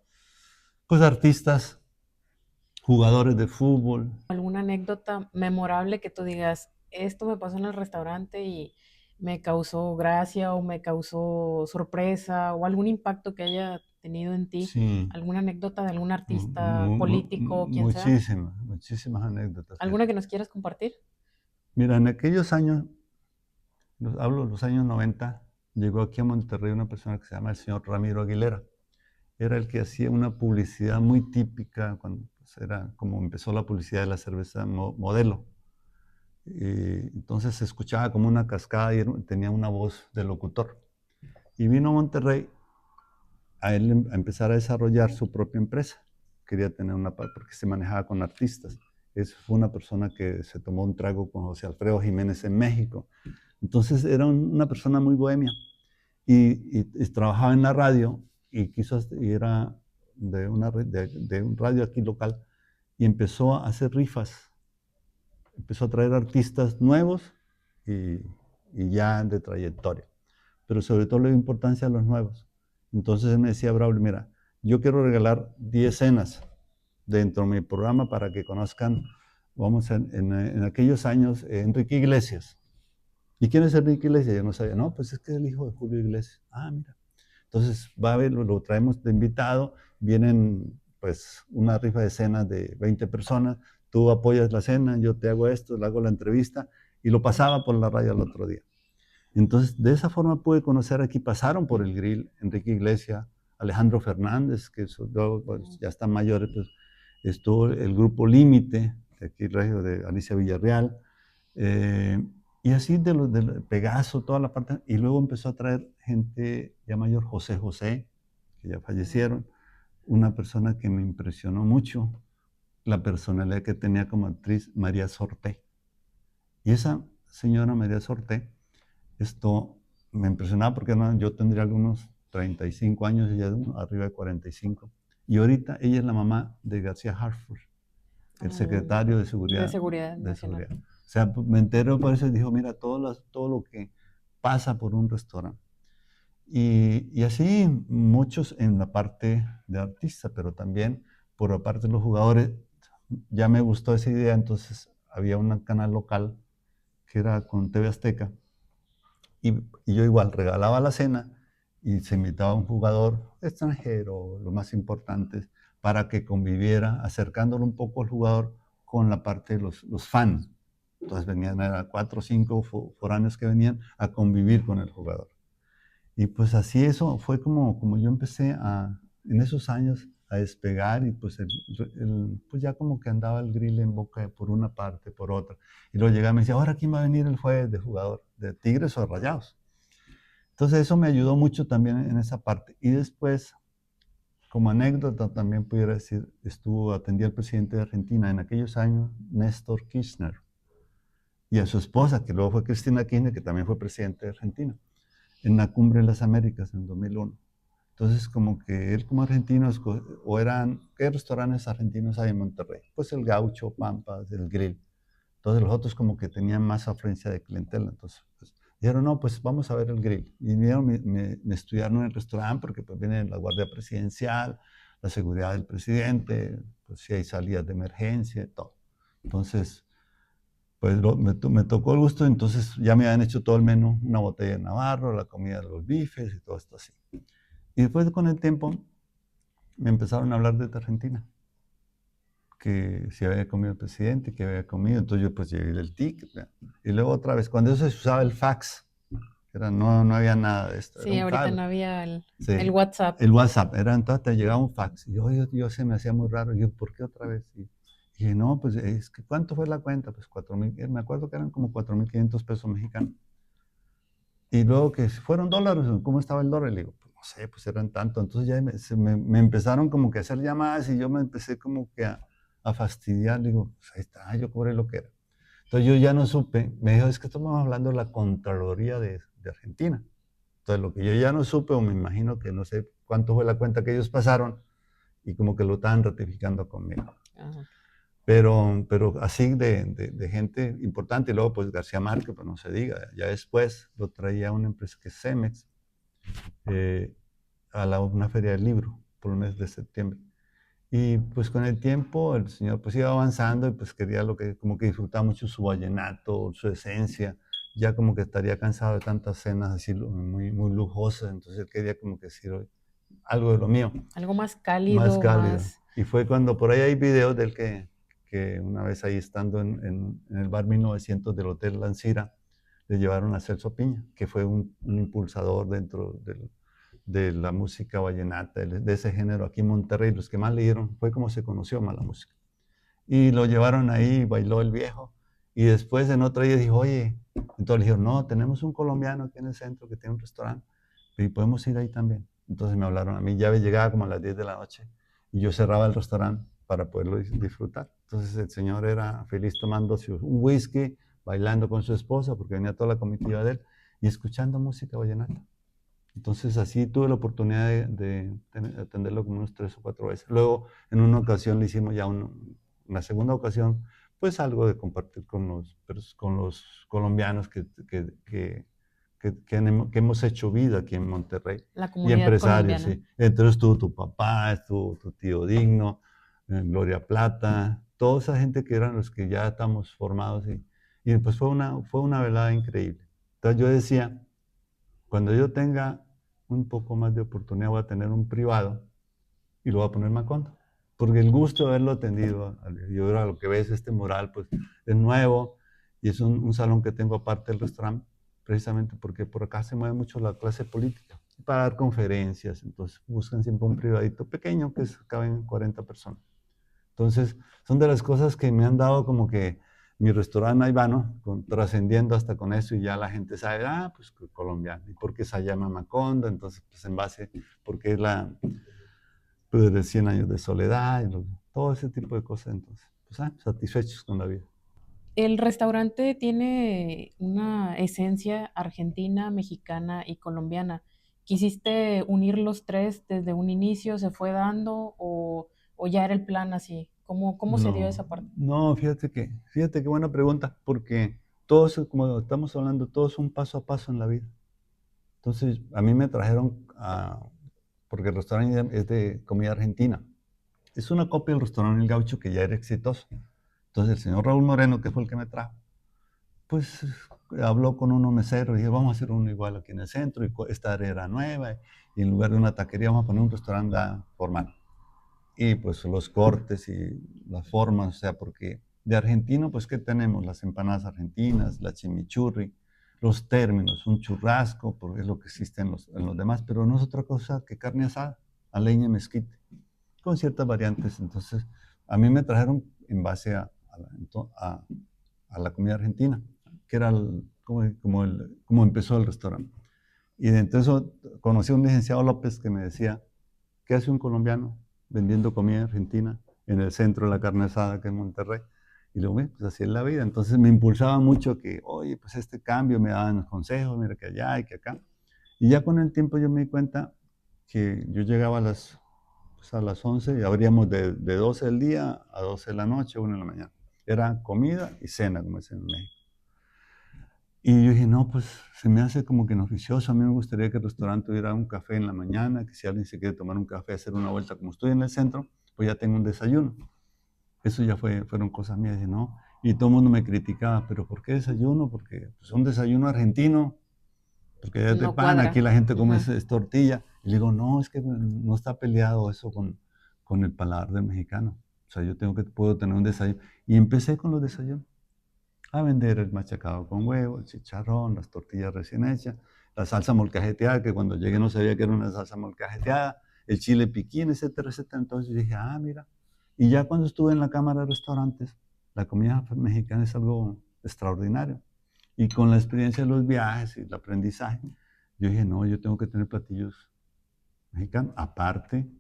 pues artistas, jugadores de fútbol. ¿Alguna anécdota memorable que tú digas, esto me pasó en el restaurante y me causó gracia o me causó sorpresa o algún impacto que haya tenido en ti? Sí, ¿Alguna anécdota de algún artista, político, quien sea? muchísimas anécdotas. ¿Alguna que nos quieras compartir? Mira, en aquellos años, hablo de los años 90, llegó aquí a Monterrey una persona que se llama el señor Ramiro Aguilera. Era el que hacía una publicidad muy típica, cuando pues, era como empezó la publicidad de la cerveza Modelo. Entonces se escuchaba como una cascada y tenía una voz de locutor. Y vino a Monterrey a él a empezar a desarrollar su propia empresa. Quería tener una parte porque se manejaba con artistas. Fue una persona que se tomó un trago con José Alfredo Jiménez en México. Entonces era una persona muy bohemia y trabajaba en la radio y era de un radio aquí local y empezó a hacer rifas. Empezó a traer artistas nuevos y, y ya de trayectoria. Pero sobre todo le dio importancia a los nuevos. Entonces él me decía, Braulio, mira, yo quiero regalar 10 cenas dentro de mi programa para que conozcan, vamos, en aquellos años, Enrique Iglesias. ¿Y quién es Enrique Iglesias? Yo no sabía. No, pues es que es el hijo de Julio Iglesias. Ah, mira. Entonces va a ver, lo traemos de invitado, vienen pues una rifa de cenas de 20 personas, tú apoyas la cena, yo te hago esto, le hago la entrevista y lo pasaba por la radio al otro día. Entonces, de esa forma pude conocer aquí, pasaron por el grill Enrique Iglesias, Alejandro Fernández, que pues, ya están mayores, pues estuvo el grupo Límite, de aquí regio de Alicia Villarreal, y así de Pegaso, toda la parte, y luego empezó a traer gente ya mayor, José José, que ya fallecieron, una persona que me impresionó mucho, la personalidad que tenía como actriz, María Sorté. Y esa señora María Sorté, esto me impresionaba porque no, yo tendría algunos 35 años, ella arriba de 45. Y ahorita ella es la mamá de García Hartford, el secretario de De Seguridad. seguridad De nacional. seguridad. O sea, me entero por eso y dijo, mira, todo lo que pasa por un restaurante. Y así muchos en la parte de artista, pero también por la parte de los jugadores, ya me gustó esa idea, entonces había un canal local que era con TV Azteca, y yo igual regalaba la cena y se invitaba a un jugador extranjero, lo más importante, para que conviviera, acercándolo un poco al jugador con la parte de los fans. Entonces venían, eran 4 o 5 foráneos que venían a convivir con el jugador. Y pues así eso fue como yo empecé en esos años a despegar y pues, pues ya como que andaba el grill en boca por una parte, por otra. Y luego llegaba y me decía, ahora ¿quién va a venir el jueves de jugador? ¿De Tigres o de Rayados? Entonces eso me ayudó mucho también en esa parte. Y después, como anécdota también pudiera decir, atendí al presidente de Argentina en aquellos años, Néstor Kirchner, y a su esposa, que luego fue Cristina Kirchner, que también fue presidente de Argentina, en la Cumbre de las Américas en 2001. Entonces, como que él como argentino, ¿qué restaurantes argentinos hay en Monterrey? Pues el Gaucho, Pampas, el Grill. Entonces los otros como que tenían más afluencia de clientela. Entonces, pues, dijeron, no, pues vamos a ver el Grill. Y vinieron, me estudiaron en el restaurante porque pues viene la Guardia Presidencial, la seguridad del presidente, pues si hay salidas de emergencia, todo. Entonces, pues me tocó el gusto, entonces ya me habían hecho todo el menú, una botella de Navarro, la comida de los bifes y todo esto así. Y después con el tiempo me empezaron a hablar de Argentina, que si había comido el presidente, que había comido, entonces yo pues llevé el ticket. ¿no? Y luego otra vez, cuando eso se usaba el fax, no había nada de esto, era Sí, un ahorita fax. no había el Sí, WhatsApp. el WhatsApp, entonces te llegaba un fax. Y yo se me hacía muy raro, y yo, ¿por qué otra vez? Y dije, no, pues es que ¿cuánto fue la cuenta? Pues 4,000, me acuerdo que eran como 4,500 pesos mexicanos. Y luego que fueron dólares, ¿cómo estaba el dólar? Y le digo, pues no sé, pues eran tanto. Entonces ya me empezaron como que a hacer llamadas y yo me empecé como que a fastidiar. Le digo, pues ahí está, yo cobré lo que era. Entonces yo ya no supe, me dijo, es que estamos hablando de la Contraloría de de Argentina. Entonces, lo que yo ya no supe, o me imagino que no sé cuánto fue la cuenta que ellos pasaron, y como que lo estaban ratificando conmigo. Ajá. Pero así de gente importante, y luego pues García Márquez, pues no se diga, ya después lo traía una empresa que es Cemex, una feria del libro, por el mes de septiembre. Y pues con el tiempo el señor pues iba avanzando y pues quería como que disfrutaba mucho su vallenato, su esencia, ya como que estaría cansado de tantas cenas así muy, muy lujosas, entonces él quería como que decir algo de lo mío. Algo más Más cálido, cálido. más... Y fue cuando por ahí hay videos del que una vez ahí estando en el bar 1900 del Hotel Lancira, le llevaron a Celso Piña, que fue un impulsador dentro de la música vallenata, de ese género aquí en Monterrey. Los que más leyeron fue como se conoció más la música. Y lo llevaron ahí, bailó el viejo. Y después en otra día dijo, oye, entonces le dijeron, no, tenemos un colombiano aquí en el centro que tiene un restaurante y podemos ir ahí también. Entonces me hablaron a mí, ya llegaba como a las 10 de la noche y yo cerraba el restaurante para poderlo disfrutar. Entonces el señor era feliz tomándose un whisky, bailando con su esposa, porque venía toda la comitiva de él, y escuchando música vallenata. Entonces así tuve la oportunidad de atenderlo como unos 3 o 4 veces. Luego en una ocasión le hicimos ya una segunda ocasión, pues algo de compartir con los colombianos que hemos hecho vida aquí en Monterrey, La y comunidad empresarios, colombiana. sí. Entonces estuvo tu papá, estuvo tu tío Digno, Gloria Plata, toda esa gente que eran los que ya estamos formados, y pues fue una velada increíble. Entonces yo decía, cuando yo tenga un poco más de oportunidad voy a tener un privado y lo voy a poner Macondo. Porque el gusto de haberlo atendido, y ahora lo que ves, este mural, pues es nuevo y es un salón que tengo aparte del restaurante, precisamente porque por acá se mueve mucho la clase política para dar conferencias. Entonces buscan siempre un privadito pequeño que caben 40 personas. Entonces, son de las cosas que me han dado como que mi restaurante ahí va, ¿no? Trascendiendo hasta con eso, y ya la gente sabe, pues colombiano, y porque se llama Macondo, entonces pues en base, porque es pues, de 100 años de soledad, todo ese tipo de cosas, entonces, pues satisfechos con la vida. El restaurante tiene una esencia argentina, mexicana y colombiana. ¿Quisiste unir los tres desde un inicio? ¿Se fue dando o ya era el plan así? ¿Cómo se dio esa No, parte? no, fíjate qué buena pregunta, porque todo eso, como estamos hablando, todo es un paso a paso en la vida. Entonces, a mí me trajeron porque el restaurante es de comida argentina. Es una copia del restaurante El Gaucho que ya era exitoso. Entonces, el señor Raúl Moreno, que fue el que me trajo, pues habló con unos meseros y dijo, vamos a hacer uno igual aquí en el centro, y esta área era nueva, y en lugar de una taquería vamos a poner un restaurante formal. Y pues los cortes y las formas, o sea, porque de argentino, pues, ¿qué tenemos? Las empanadas argentinas, la chimichurri, los términos, un churrasco, porque es lo que existe en los demás, pero no es otra cosa que carne asada, a leña y mezquite, con ciertas variantes. Entonces, a mí me trajeron en base a la comida argentina, que era como empezó el restaurante. Y entonces conocí a un licenciado López que me decía, ¿qué hace un colombiano vendiendo comida argentina en el centro de la carne asada que es Monterrey? Y luego, pues así es la vida. Entonces me impulsaba mucho que, oye, pues este cambio, me daban los consejos, mira que allá y que acá. Y ya con el tiempo yo me di cuenta que yo llegaba a las 11 y abríamos de 12 del día a 12 de la noche, 1 de la mañana. Era comida y cena, como dicen en México. Y yo dije, no, pues se me hace como que inoficioso. A mí me gustaría que el restaurante tuviera un café en la mañana, que si alguien se quiere tomar un café, hacer una vuelta, como estoy en el centro, pues ya tengo un desayuno. Eso ya fueron cosas mías, dije, no. Y todo el mundo me criticaba, pero ¿por qué desayuno? Porque pues, un desayuno argentino, porque ya es de No pan, aquí cuadra. la gente come Ajá. es tortilla. Y le digo, no, es que no está peleado eso con el paladar del mexicano. O sea, puedo tener un desayuno. Y empecé con los desayunos a vender el machacado con huevo, el chicharrón, las tortillas recién hechas, la salsa molcajeteada, que cuando llegué no sabía que era una salsa molcajeteada, el chile piquín, etcétera, etcétera. Entonces yo dije, mira. Y ya cuando estuve en la cámara de restaurantes, la comida mexicana es algo extraordinario. Y con la experiencia de los viajes y el aprendizaje, yo dije, no, yo tengo que tener platillos mexicanos. Aparte,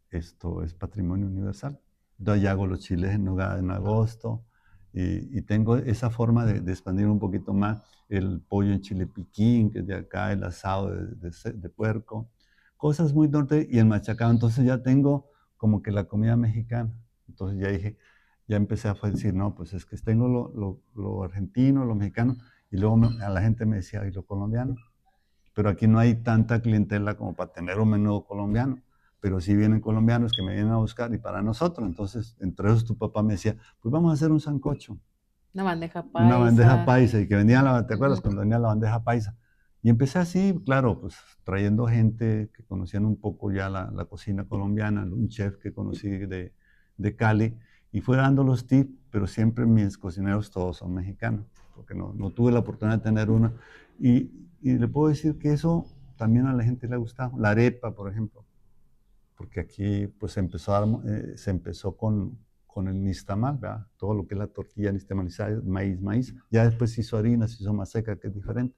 esto es patrimonio universal. Entonces ya hago los chiles en nogada en agosto, Y tengo esa forma de expandir un poquito más el pollo en chile piquín, que es de acá, el asado de puerco, cosas muy norte y el machacado. Entonces ya tengo como que la comida mexicana. Entonces ya dije, ya empecé a decir, no, pues es que tengo lo argentino, lo mexicano, y luego a la gente me decía, ¿y lo colombiano? Pero aquí no hay tanta clientela como para tener un menú colombiano. Pero sí vienen colombianos que me vienen a buscar y para nosotros. Entonces, entre esos tu papá me decía, pues vamos a hacer un sancocho, Una bandeja una bandeja paisa. paisa, y que venía ¿te acuerdas Ujú. cuando venía la bandeja paisa? Y empecé así, claro, pues trayendo gente que conocían un poco ya la cocina colombiana, un chef que conocí de Cali, y fue dando los tips, pero siempre mis cocineros todos son mexicanos, porque no tuve la oportunidad de tener uno. Y le puedo decir que eso también a la gente le ha gustado. La arepa, por ejemplo, porque aquí pues se empezó con el nixtamal, ¿verdad? Todo lo que es la tortilla nixtamalizada, maíz. Ya después se hizo harina, se hizo más seca, que es diferente.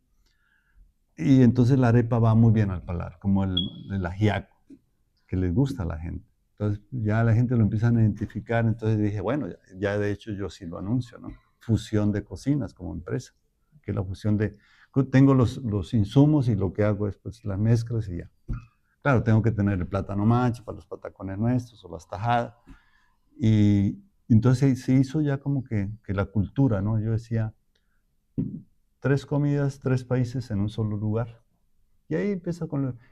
Y entonces la arepa va muy bien al paladar, como el ajiaco, que les gusta a la gente. Entonces ya la gente lo empiezan a identificar, entonces dije, bueno, ya de hecho yo sí lo anuncio, ¿no? Fusión de cocinas como empresa, que es la fusión de, tengo los insumos y lo que hago es pues las mezclas y ya. Claro, tengo que tener el plátano macho para los patacones nuestros o las tajadas. Y entonces se hizo ya como que la cultura, ¿no? Yo decía, 3 comidas, 3 países en un solo lugar. Y ahí empieza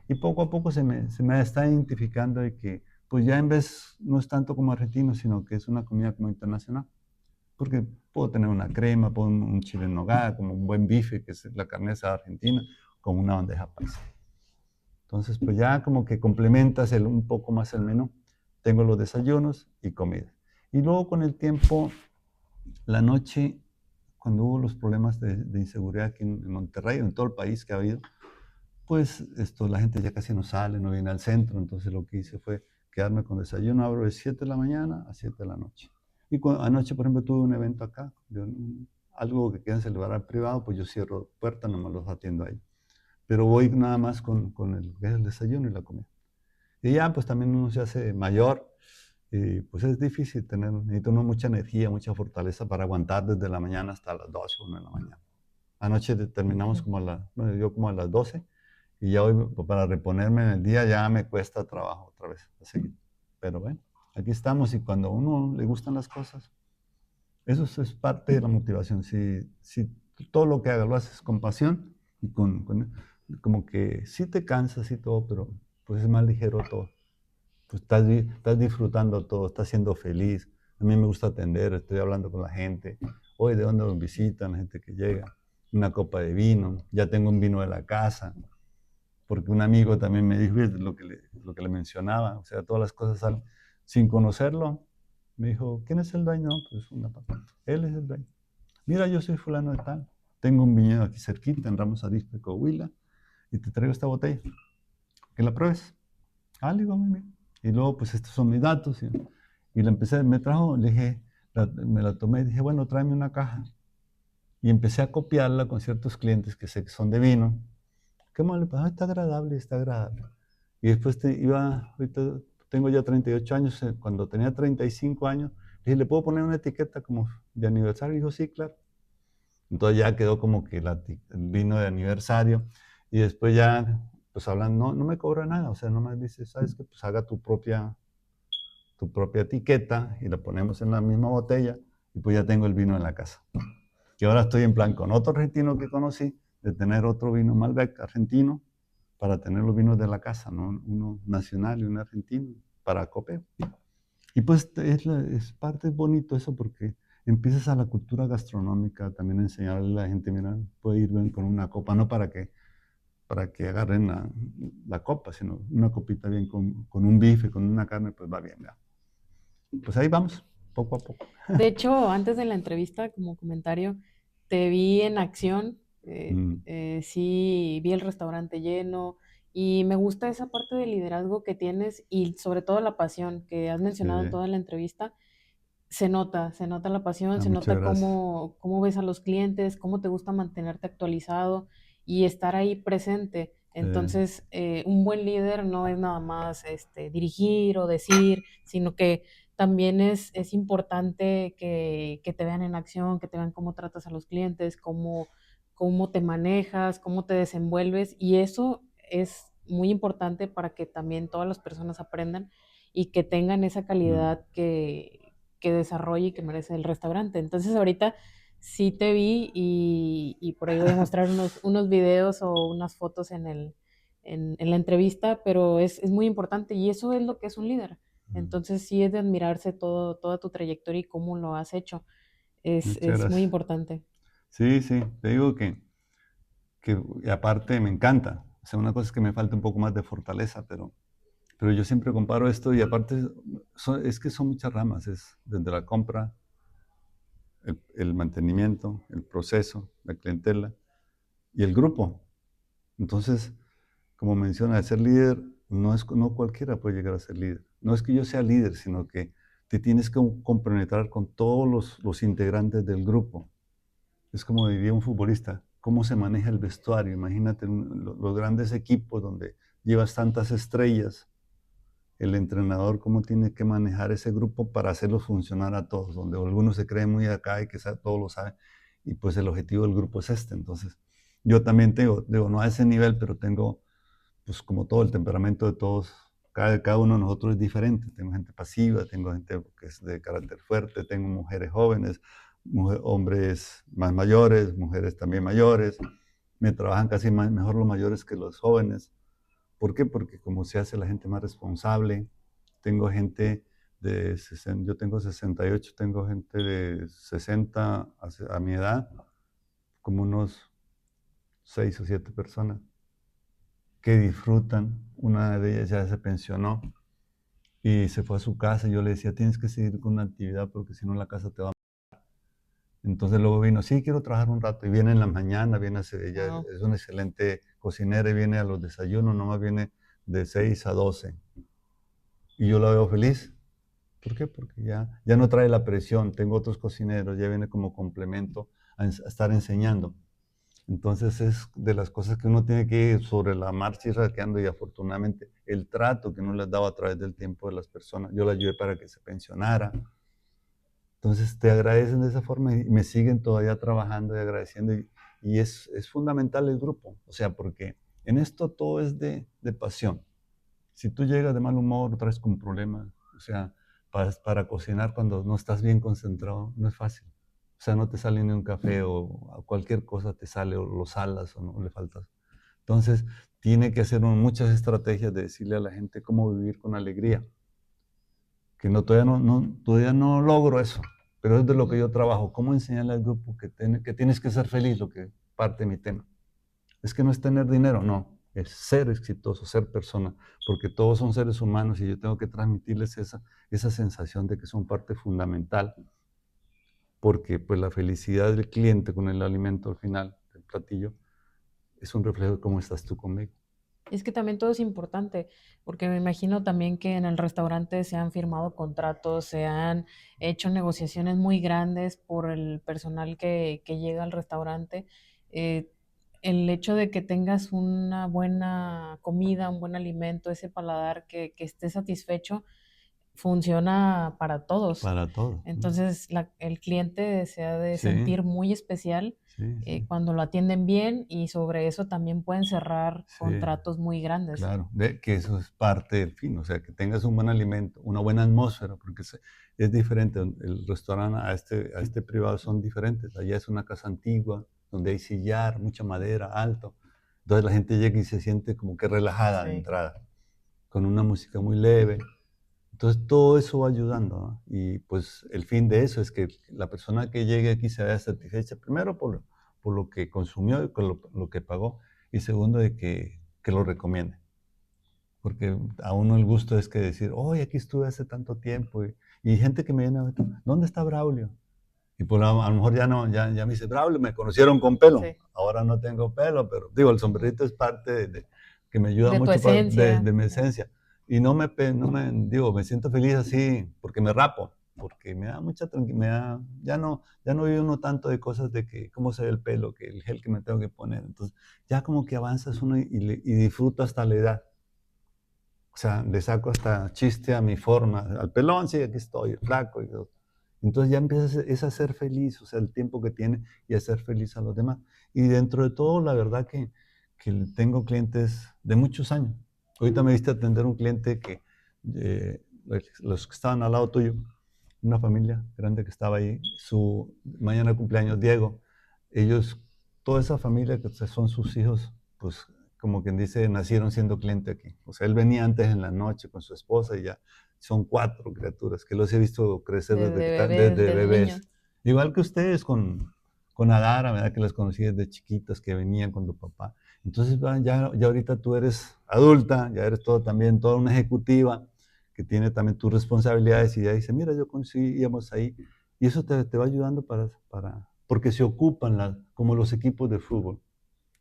y poco a poco se me está identificando de que, pues ya en vez, no es tanto como argentino, sino que es una comida como internacional. Porque puedo tener una crema, puedo un chile en nogada, como un buen bife, que es la carne asada argentina, con una bandeja paisa. Entonces, pues ya como que complementas un poco más el menú. Tengo los desayunos y comida. Y luego con el tiempo, la noche, cuando hubo los problemas de inseguridad aquí en Monterrey, en todo el país que ha habido, pues la gente ya casi no sale, no viene al centro. Entonces lo que hice fue quedarme con desayuno, abro de 7 de la mañana a 7 de la noche. Y anoche, por ejemplo, tuve un evento acá, algo que quieran celebrar privado, pues yo cierro puerta, nomás los atiendo ahí. Pero voy nada más con el desayuno y la comida. Y ya, pues también uno se hace mayor y pues es difícil necesita uno mucha energía, mucha fortaleza para aguantar desde la mañana hasta las 12, 1 de la mañana. Anoche terminamos bueno, yo como a las 12 y ya hoy para reponerme en el día ya me cuesta trabajo otra vez a seguir. Pero bueno, aquí estamos y cuando a uno le gustan las cosas, eso es parte de la motivación. Si todo lo que hagas lo haces con pasión y como que sí te cansas y todo, pero pues es más ligero todo. Pues estás disfrutando todo, estás siendo feliz. A mí me gusta atender, estoy hablando con la gente. Hoy, ¿de dónde nos visitan? La gente que llega. Una copa de vino, ya tengo un vino de la casa, porque un amigo también me dijo lo que le mencionaba, o sea, todas las cosas salen sin conocerlo. Me dijo, ¿quién es el dueño? No, pues él es el dueño. Mira, yo soy fulano de tal, tengo un viñedo aquí cerquita, en Ramos Arizpe, Coahuila, y te traigo esta botella, que la pruebes. Ah, le digo, muy bien. Y luego, pues estos son mis datos. Y me trajo, le dije, me la tomé y dije, bueno, tráeme una caja. Y empecé a copiarla con ciertos clientes que sé que son de vino. ¿Qué mal? Pues, está agradable, está agradable. Y después ahorita tengo ya 38 años, cuando tenía 35 años, le dije, ¿le puedo poner una etiqueta como de aniversario? Y dijo, sí, claro. Entonces ya quedó como que el vino de aniversario. Y después ya, pues hablan, no me cobra nada, o sea, nomás dice, ¿sabes qué? Pues haga tu propia etiqueta y la ponemos en la misma botella y pues ya tengo el vino en la casa. Y ahora estoy en plan con otro argentino que conocí, de tener otro vino Malbec argentino para tener los vinos de la casa, ¿no? Uno nacional y uno argentino para copeo. Y pues es bonito eso porque empiezas a la cultura gastronómica, también enseñarle a la gente, mira, puede ir bien con una copa, no para que agarren la copa, sino una copita bien con un bife, con una carne, pues va bien, ya. Pues ahí vamos, poco a poco. De hecho, antes de la entrevista, como comentario, te vi en acción, Mm, sí, vi el restaurante lleno y me gusta esa parte de liderazgo que tienes y sobre todo la pasión que has sí, mencionado en toda la entrevista. Se nota la pasión, se muchas nota gracias. cómo ves a los clientes, cómo te gusta mantenerte actualizado y estar ahí presente. Sí, Entonces, un buen líder no es nada más dirigir o decir, sino que también es importante que te vean en acción, que te vean cómo tratas a los clientes, cómo te manejas, cómo te desenvuelves, y eso es muy importante para que también todas las personas aprendan y que tengan esa Mm, calidad que desarrolle y que merece el restaurante. Entonces ahorita sí te vi y por ahí voy a mostrar unos videos o unas fotos en la entrevista, pero es muy importante y eso es lo que es un líder. mm. Entonces sí es de admirarse toda tu trayectoria y cómo lo has hecho. Muchas Es muy gracias. importante. Sí, sí, te digo que y aparte me encanta. O sea, una cosa es que me falta un poco más de fortaleza, pero yo siempre comparo esto y aparte es que son muchas ramas, es desde la compra, el mantenimiento, el proceso, la clientela y el grupo. Entonces, como menciona, ser líder no cualquiera puede llegar a ser líder. No es que yo sea líder, sino que te tienes que compenetrar con todos los integrantes del grupo. Es como diría un futbolista, cómo se maneja el vestuario. Imagínate los grandes equipos donde llevas tantas estrellas, el entrenador cómo tiene que manejar ese grupo para hacerlos funcionar a todos, donde algunos se creen muy acá y que todos lo saben, y pues el objetivo del grupo es este. Entonces, yo también tengo, digo, no a ese nivel, pero tengo, pues como todo el temperamento de todos, cada uno de nosotros es diferente. Tengo gente pasiva, tengo gente que es de carácter fuerte, tengo mujeres jóvenes, hombres más mayores, mujeres también mayores. Me trabajan casi mejor los mayores que los jóvenes. ¿Por qué? Porque como se hace la gente más responsable, tengo gente de 60, yo tengo 68, tengo gente de 60 a mi edad, como unos 6 o 7 personas que disfrutan. Una de ellas ya se pensionó y se fue a su casa. Yo le decía, tienes que seguir con una actividad porque si no la casa te va. Entonces luego vino, sí, quiero trabajar un rato. Y viene en la mañana, ella Wow. es una excelente cocinera y viene a los desayunos, nomás viene de 6 a 12. Y yo la veo feliz. ¿Por qué? Porque ya no trae la presión. Tengo otros cocineros, ya viene como complemento a estar enseñando. Entonces es de las cosas que uno tiene que ir sobre la marcha y raqueando, y afortunadamente el trato que uno les daba a través del tiempo de las personas, yo la ayudé para que se pensionara. Entonces te agradecen de esa forma y me siguen todavía trabajando y agradeciendo, y es fundamental el grupo, o sea, porque en esto todo es de pasión. Si tú llegas de mal humor, traes con problemas, o sea, para cocinar cuando no estás bien concentrado, no es fácil. O sea, no te sale ni un café o a cualquier cosa te sale o lo salas o no le faltas. Entonces, tiene que hacer muchas estrategias de decirle a la gente cómo vivir con alegría, que todavía no logro eso, pero es de lo que Ujú. yo trabajo, cómo enseñarle al grupo que tienes que ser feliz, lo que parte de mi tema. Es que no es tener dinero, no, es ser exitoso, ser persona, porque todos son seres humanos y yo tengo que transmitirles esa sensación de que son parte fundamental, porque pues la felicidad del cliente con el alimento al final del platillo es un reflejo de cómo estás tú conmigo. Es que también todo es importante, porque me imagino también que en el restaurante se han firmado contratos, se han hecho negociaciones muy grandes por el personal que llega al restaurante. Eh, el hecho de que tengas una buena comida, un buen alimento, ese paladar que esté satisfecho, funciona para todos. Para todo. Entonces, el cliente se ha de Sí, sentir muy especial sí, sí, cuando lo atienden bien y sobre eso también pueden cerrar sí. contratos muy grandes. Claro, que eso es parte del fin, o sea, que tengas un buen alimento, una buena atmósfera, porque es diferente. El restaurante a este privado son diferentes. Allá es una casa antigua, donde hay sillar, mucha madera, alto. Entonces la gente llega y se siente como que relajada de Sí. entrada, con una música muy leve. Entonces todo eso va ayudando, ¿no? Y pues el fin de eso es que la persona que llegue aquí se vea satisfecha, primero por lo que consumió y por lo que pagó, y segundo de que lo recomiende. Porque a uno el gusto es que decir, oye, aquí estuve hace tanto tiempo. Y gente que me viene a ver, ¿dónde está Braulio? Y pues a lo mejor ya me dice, Braulio, me conocieron con pelo. Sí. Ahora no tengo pelo, pero digo, el Ujú. sombrerito es parte de que me ayuda De tu mucho esencia. de mi esencia. Y digo, me siento feliz así porque me rapo, porque me da mucha tranquilidad, ya no vive uno tanto de cosas de que cómo se ve el pelo, que el gel que me tengo que poner. Entonces, ya como que avanzas uno y disfruta hasta la edad. O sea, le saco hasta chiste a mi forma, al pelón, sí, aquí estoy, flaco. Entonces ya empiezas es a ser feliz, o sea, el tiempo que tiene y a ser feliz a los demás. Y dentro de todo, la verdad que tengo clientes de muchos años. Ahorita me viste atender un cliente que, los que estaban al lado tuyo, una familia grande que estaba ahí, su mañana cumpleaños, Diego, ellos, toda esa familia que son sus hijos, pues como quien dice, nacieron siendo cliente aquí. O sea, él venía antes en la noche con su esposa y ya son 4 criaturas que los he visto crecer Desde bebés, desde desde niños. bebés. Igual que ustedes con Adara, ¿verdad? Que las conocí desde chiquitas, que venían con tu papá. Entonces, ya ahorita tú eres adulta, ya eres todo también, toda una ejecutiva que tiene también tus responsabilidades y ya dice, mira, yo conseguíamos ahí. Y eso te va ayudando porque se ocupan como los equipos de fútbol,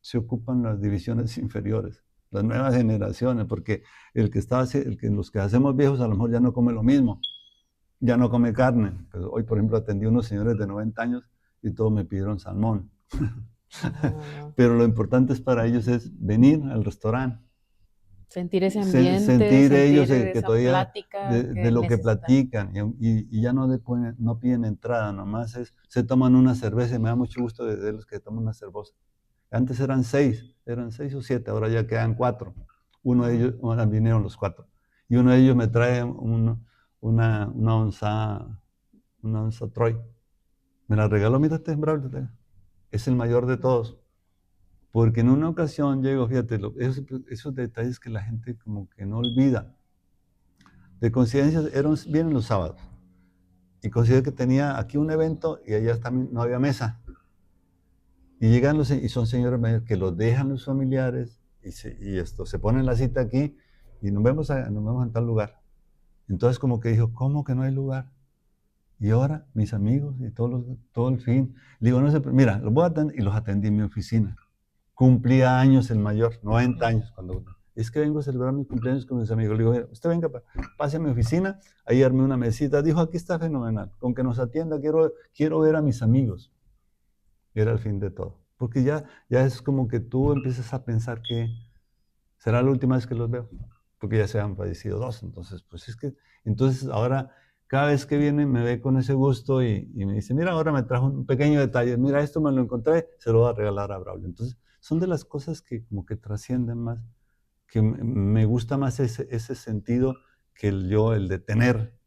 se ocupan las divisiones inferiores, las nuevas generaciones, porque los que hacemos viejos a lo mejor ya no come lo mismo, ya no come carne. Pero hoy, por ejemplo, atendí a unos señores de 90 años y todos me pidieron salmón. Ah, Pero lo importante es para ellos es venir al restaurante, sentir ese ambiente, sentir ellos sentir que esa todavía plática de que lo que necesitan. platican y ya no piden entrada, nomás se toman una cerveza y me da mucho gusto de los que toman una cerveza. Antes eran seis o siete, ahora ya quedan 4. Uno de ellos, ahora vinieron los 4. Y uno de ellos me trae una onza Troy. Me la regaló, mírate, Braulio, es el mayor de todos. Porque en una ocasión llego, fíjate, esos detalles que la gente como que no olvida. De coincidencia, vienen los sábados. Y coincide que tenía aquí un evento y allá también no había mesa. Y llegan y son señores mayores que los dejan los familiares se ponen la cita aquí y nos vemos en tal lugar. Entonces como que dijo, ¿cómo que no hay lugar? Y ahora mis amigos y todo el fin. Le digo, no sé, mira, los voy a atender y los atendí en mi oficina. Cumplía años el mayor, 90 años. Es que vengo a celebrar mi cumpleaños con mis amigos. Le digo, usted venga, pase a mi oficina, ahí armé una mesita. Dijo, aquí está fenomenal, con que nos atienda, quiero ver a mis amigos. Era el fin de todo. Porque ya es como que tú empiezas a pensar que será la última vez que los veo, porque ya se han fallecido 2. Entonces, pues entonces ahora cada vez que viene me ve con ese gusto y me dice, mira, ahora me trajo un pequeño detalle, mira, esto me lo encontré, se lo voy a regalar a Braulio. Entonces, son de las cosas que como que trascienden más, que me gusta más ese sentido que el de tener,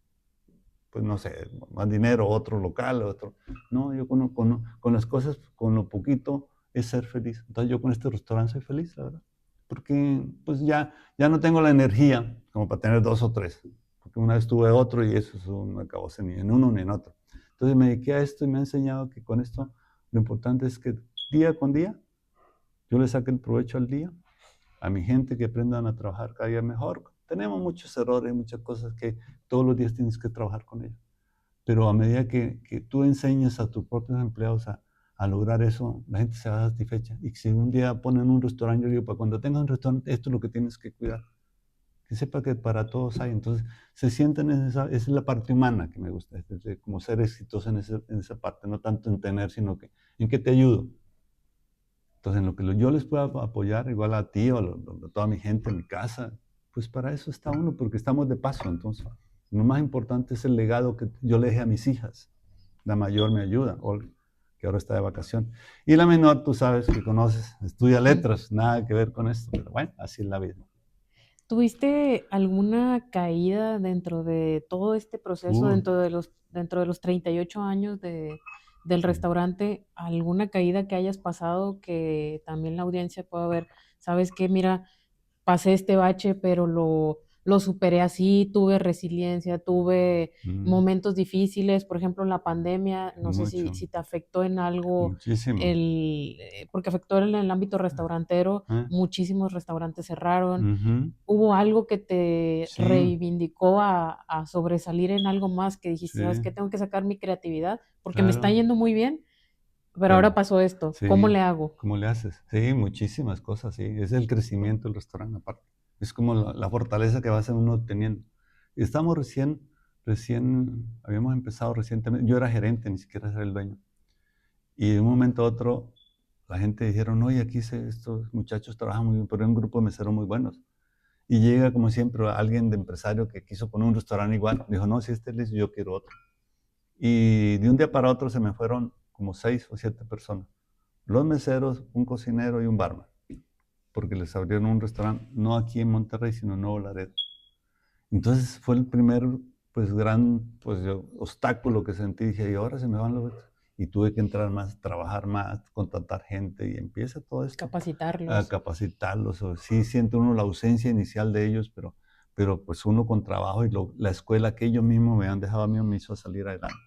pues no sé, más dinero, otro local, otro. No, yo con las cosas, con lo poquito, es ser feliz. Entonces yo con este restaurante soy feliz, la verdad. Porque pues ya no tengo la energía como para tener 2 o 3. Porque una vez tuve otro y eso no acabó ni en uno ni en otro. Entonces me dediqué a esto y me ha enseñado que con esto lo importante es que día con día yo le saque el provecho al día, a mi gente que aprendan a trabajar cada día mejor. Tenemos muchos errores, muchas cosas que todos los días tienes que trabajar con ellos. Pero a medida que tú enseñes a tus propios empleados a lograr eso, la gente se va satisfecha. Y si un día ponen un restaurante, yo digo, para cuando tengas un restaurante, esto es lo que tienes que cuidar. Que sepa que para todos hay. Entonces, se sienten esa es la parte humana que me gusta, es como ser exitoso en esa parte, no tanto en tener, sino que en qué te ayudo. Entonces, en lo que yo les pueda apoyar, igual a ti o a toda mi gente en mi casa, pues para eso está uno, porque estamos de paso. Entonces, lo más importante es el legado que yo le dejé a mis hijas. La mayor me ayuda, Olga, que ahora está de vacación. Y la menor, tú sabes que conoces, estudia letras, nada que ver con esto, pero bueno, así es la vida. ¿Tuviste alguna caída dentro de todo este proceso, Uh, dentro de los 38 años del restaurante? ¿Alguna caída que hayas pasado que también la audiencia pueda ver? ¿Sabes qué? Mira, pasé este bache, pero lo superé así, tuve resiliencia, tuve mm, momentos difíciles, por ejemplo, la pandemia, no sé mucho, si te afectó en algo, muchísimo. porque afectó en el ámbito restaurantero, ¿Eh? muchísimos restaurantes cerraron. Ujú, ¿Hubo algo que te sí, reivindicó a sobresalir en algo más que dijiste, sabes sí, qué, tengo que sacar mi creatividad porque me está claro. yendo muy bien, pero ahora Pero, pasó esto, ¿cómo sí, le hago? ¿cómo le haces? Sí, muchísimas cosas, sí. Es el crecimiento del restaurante aparte. Es como la fortaleza que va a ser uno teniendo. Estamos habíamos empezado recientemente. Yo era gerente, ni siquiera era el dueño. Y de un momento a otro, la gente dijeron, oye, estos muchachos trabajan muy bien, pero era un grupo de meseros muy buenos. Y llega, como siempre, alguien de empresario que quiso poner un restaurante igual. Dijo, no, si este es listo, yo quiero otro. Y de un día para otro se me fueron como 6 o 7 personas. Los meseros, un cocinero y un barman. Porque les abrieron un restaurante, no aquí en Monterrey, sino en Nuevo Laredo. Entonces fue el primer, pues, gran, pues, obstáculo que sentí. Dije, y ahora se me van los... Y tuve que entrar más, trabajar más, contratar gente y empieza todo esto. A Capacitarlos. capacitarlos. O, sí siente uno la ausencia inicial de ellos, pero pues uno con trabajo y la escuela que ellos mismos me han dejado a mí me hizo salir adelante.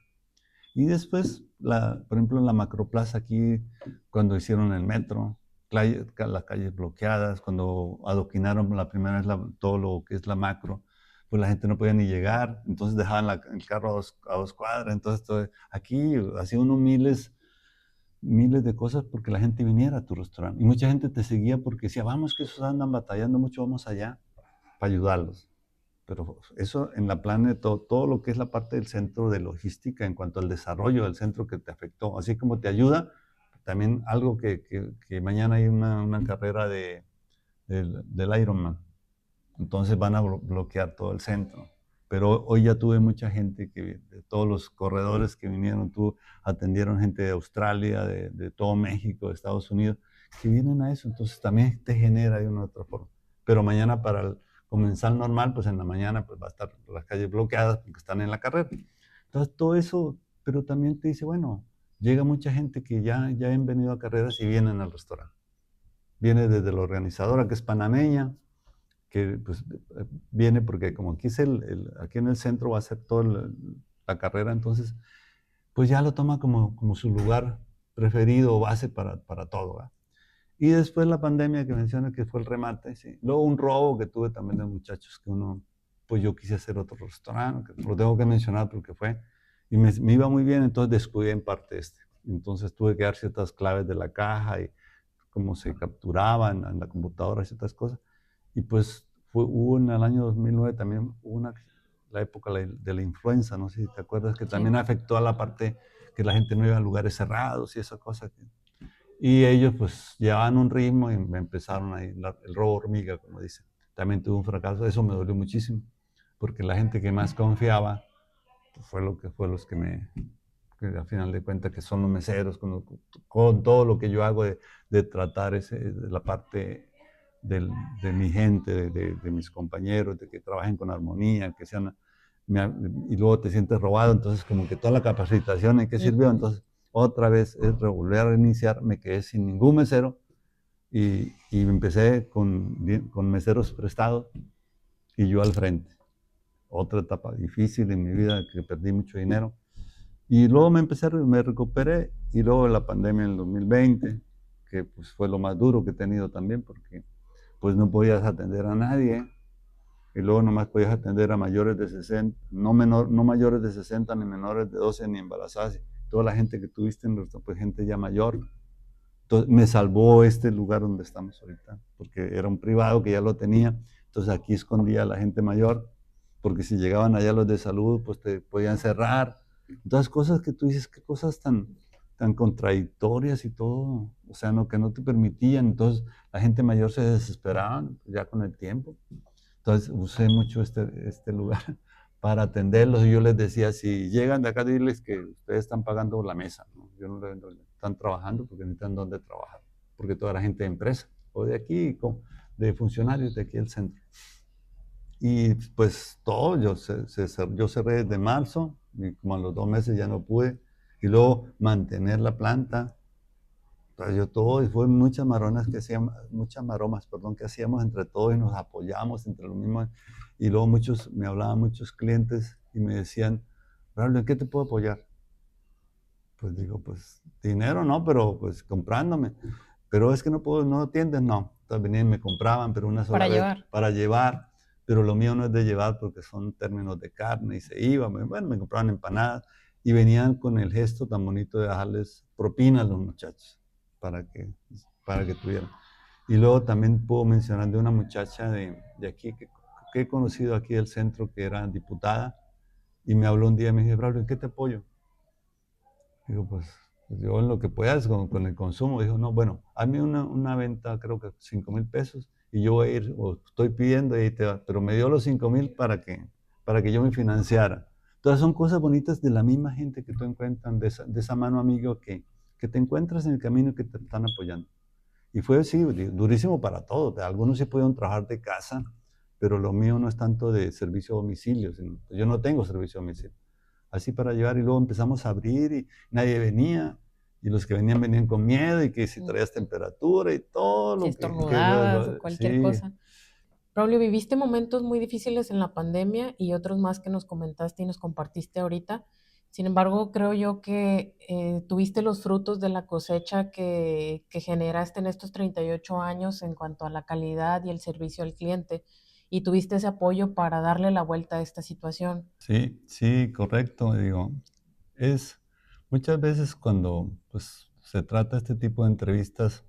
Y después, por ejemplo, en la Macroplaza aquí, cuando hicieron el metro, las calles bloqueadas, cuando adoquinaron la primera vez todo lo que es la Macro, pues la gente no podía ni llegar, entonces dejaban el carro a dos cuadras. Entonces, aquí hacía unos miles de cosas porque la gente viniera a tu restaurante. Y mucha gente te seguía porque decía, vamos, que esos andan batallando mucho, vamos allá para ayudarlos. Pero eso en la plana de todo lo que es la parte del centro de logística en cuanto al desarrollo del centro que te afectó, así como te ayuda, también algo que mañana hay una carrera del Ironman, entonces van a bloquear todo el centro. Pero hoy ya tuve mucha gente de todos los corredores que vinieron, atendieron gente de Australia, de todo México, de Estados Unidos, que vienen a eso, entonces también te genera de una u otra forma. Pero mañana para el comensal normal, pues en la mañana pues va a estar las calles bloqueadas porque están en la carrera. Entonces todo eso, pero también te dice, bueno, llega mucha gente que ya han venido a carreras y vienen al restaurante. Viene desde la organizadora que es panameña, que pues, viene porque como aquí, aquí en el centro va a ser toda la carrera, entonces pues ya lo toma como su lugar preferido o base para todo. ¿verdad? Y después la pandemia que menciona que fue el remate, sí. Luego un robo que tuve también de muchachos que pues yo quise hacer otro restaurante, que lo tengo que mencionar porque fue, y me iba muy bien, entonces descuidé en parte Entonces tuve que dar ciertas claves de la caja y cómo se capturaban en la computadora, ciertas cosas. Y pues hubo en el año 2009 también la época de la influenza, no sé si te acuerdas, que también afectó a la parte que la gente no iba a lugares cerrados y esa cosa. Y ellos pues llevaban un ritmo y me empezaron ahí, el robo hormiga, como dicen. También tuve un fracaso, eso me dolió muchísimo, porque la gente que más confiaba pues, fue los que al final de cuentas que son los meseros, con todo lo que yo hago de tratar la parte de mi gente, de mis compañeros, de que trabajen con armonía, que sean, y luego te sientes robado, entonces como que toda la capacitación en qué sirvió, entonces otra vez es volver a reiniciar, me quedé sin ningún mesero y empecé con meseros prestados y yo al frente. Otra etapa difícil en mi vida que perdí mucho dinero. Y luego me recuperé y luego la pandemia en el 2020, que pues fue lo más duro que he tenido también porque pues no podías atender a nadie y luego nomás podías atender a mayores de 60, no mayores de 60 ni menores de 12 ni embarazadas. Toda la gente que tuviste en nuestro, pues gente ya mayor. Entonces me salvó este lugar donde estamos ahorita, porque era un privado que ya lo tenía. Entonces aquí escondía a la gente mayor, porque si llegaban allá los de salud, pues te podían cerrar. Entonces cosas que tú dices, qué cosas tan contradictorias y todo, o sea, no, que no te permitían. Entonces la gente mayor se desesperaba ya con el tiempo. Entonces usé mucho este lugar para atenderlos y yo les decía, si llegan de acá, diles que ustedes están pagando la mesa, ¿no? Yo no están trabajando porque necesitan dónde trabajar, porque toda la gente de empresa o de aquí, de funcionarios de aquí del centro. Y pues todo, yo cerré desde marzo y como a los 2 meses ya no pude. Y luego mantener la planta, yo todo, y fue muchas maromas que hacíamos, que hacíamos entre todos y nos apoyamos entre los mismos. Y luego me hablaban muchos clientes y me decían, Raúl, ¿en qué te puedo apoyar? Pues digo, pues dinero no, pero pues comprándome. Pero es que no puedo, no atienden, no. Entonces venían y me compraban, pero una sola Para vez llevar. para llevar. Pero lo mío no es de llevar porque son términos de carne y se iban. Bueno, me compraban empanadas y venían con el gesto tan bonito de dejarles propina a los muchachos para que tuvieran. Y luego también puedo mencionar de una muchacha de aquí que he conocido aquí del centro que era diputada y me habló un día y me dijo, Braulio, ¿en qué te apoyo? Digo, pues yo en lo que puedas con el consumo. Dijo, no, bueno, hazme una venta, creo que 5,000 pesos y yo voy a ir, o estoy pidiendo, y pero me dio los 5,000 para que yo me financiara. Todas son cosas bonitas de la misma gente que tú encuentras, de esa mano amigo que te encuentras en el camino y que te están apoyando. Y fue, sí, durísimo para todos. Algunos sí pudieron trabajar de casa, pero lo mío no es tanto de servicio a domicilio, yo no tengo servicio a domicilio. Así para llevar, y luego empezamos a abrir y nadie venía, y los que venían venían con miedo, y que si traías temperatura y todo Si lo estornudabas o cualquier sí, cosa. Braulio, viviste momentos muy difíciles en la pandemia y otros más que nos comentaste y nos compartiste ahorita. Sin embargo, creo yo que tuviste los frutos de la cosecha que generaste en estos 38 años en cuanto a la calidad y el servicio al cliente y tuviste ese apoyo para darle la vuelta a esta situación. sí, sí, correcto. Digo, es muchas veces cuando pues, se trata este tipo de entrevistas,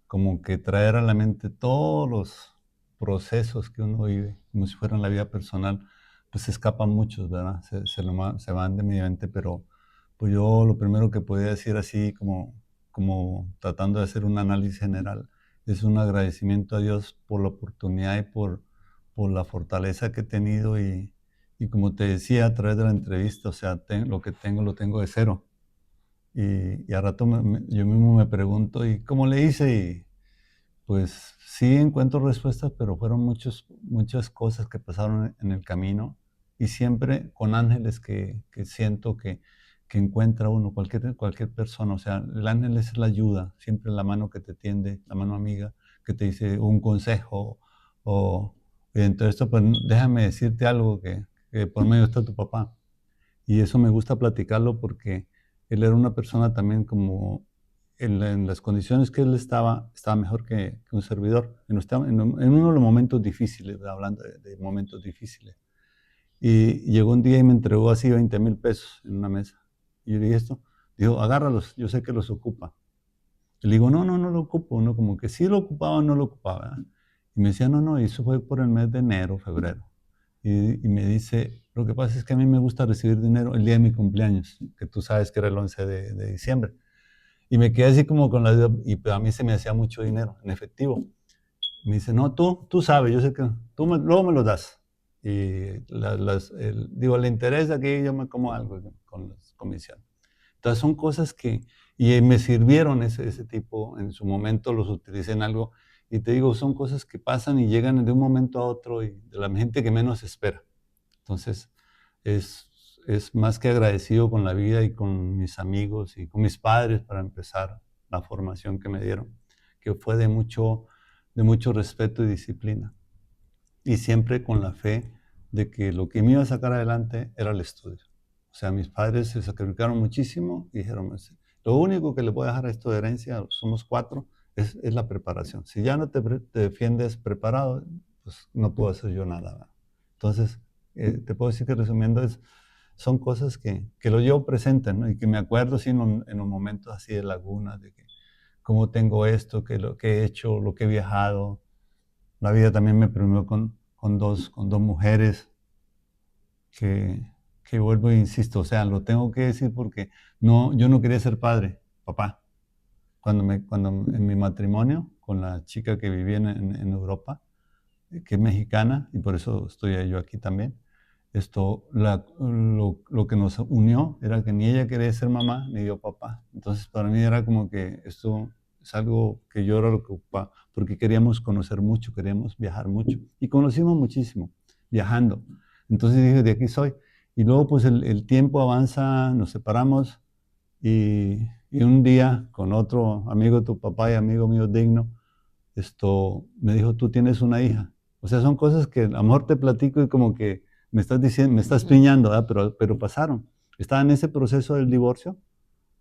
como que traer a la mente todos los procesos que uno vive, como si fueran la vida personal, pues se escapan muchos, ¿verdad? Se van de mi mente, pero pues yo lo primero que podía decir así, como tratando de hacer un análisis general, es un agradecimiento a Dios por la oportunidad y por la fortaleza que he tenido y como te decía a través de la entrevista, o sea, lo que tengo lo tengo de cero. Y a rato yo mismo me pregunto, ¿y cómo le hice? Y pues sí encuentro respuestas, pero fueron muchas cosas que pasaron en el camino y siempre con ángeles que siento que encuentra uno, cualquier persona. O sea, el ángel es la ayuda, siempre la mano que te tiende, la mano amiga que te dice un consejo. O, y entonces, esto, pues déjame decirte algo que por medio está tu papá. Y eso me gusta platicarlo porque él era una persona también como en las condiciones que él estaba mejor que un servidor. En uno de los momentos difíciles, hablando de momentos difíciles. Y llegó un día y me entregó así 20,000 pesos en una mesa. Y yo le dije esto, dijo, agárralos, yo sé que los ocupa. Y le digo, no, no, no lo ocupo. No, como que sí lo ocupaba o no lo ocupaba, ¿verdad? Y me decía, no, no, y eso fue por el mes de enero, febrero. Y me dice, lo que pasa es que a mí me gusta recibir dinero el día de mi cumpleaños, que tú sabes que era el 11 de diciembre. Y me quedé así como con la duda, y a mí se me hacía mucho dinero en efectivo. Me dice, no, tú sabes, yo sé que luego me lo das. Y digo, le interesa que yo me como algo con las comisiones. Entonces son cosas y me sirvieron ese tipo, en su momento los utilicé en algo, y te digo, son cosas que pasan y llegan de un momento a otro y de la gente que menos espera. Entonces, es, es más que agradecido con la vida y con mis amigos y con mis padres para empezar la formación que me dieron, que fue de mucho respeto y disciplina. Y siempre con la fe de que lo que me iba a sacar adelante era el estudio. O sea, mis padres se sacrificaron muchísimo y dijeron, lo único que le voy a dejar a esto de herencia, somos 4, es la preparación. Si ya no te defiendes preparado, pues no puedo hacer yo nada, ¿verdad? Entonces, te puedo decir que resumiendo, son cosas que lo llevo presente, ¿no? Y que me acuerdo sí, en los momentos así de laguna, de que cómo tengo esto, que lo que he hecho, lo que he viajado. La vida también me premió con dos mujeres que, que vuelvo e insisto, o sea, lo tengo que decir porque yo no quería ser padre, papá. Cuando en mi matrimonio con la chica que vivía en Europa, que es mexicana, y por eso estoy yo aquí también, lo que nos unió era que ni ella quería ser mamá, ni yo papá. Entonces para mí era como que esto es algo que yo era lo que ocupaba, porque queríamos conocer mucho, queríamos viajar mucho. Y conocimos muchísimo, viajando. Entonces dije, de aquí soy. Y luego pues el tiempo avanza, nos separamos y un día con otro amigo de tu papá y amigo mío digno, me dijo, tú tienes una hija. O sea, son cosas que a lo mejor te platico y como que me estás diciendo, me estás piñando, ¿verdad? Pero pasaron. Estaba en ese proceso del divorcio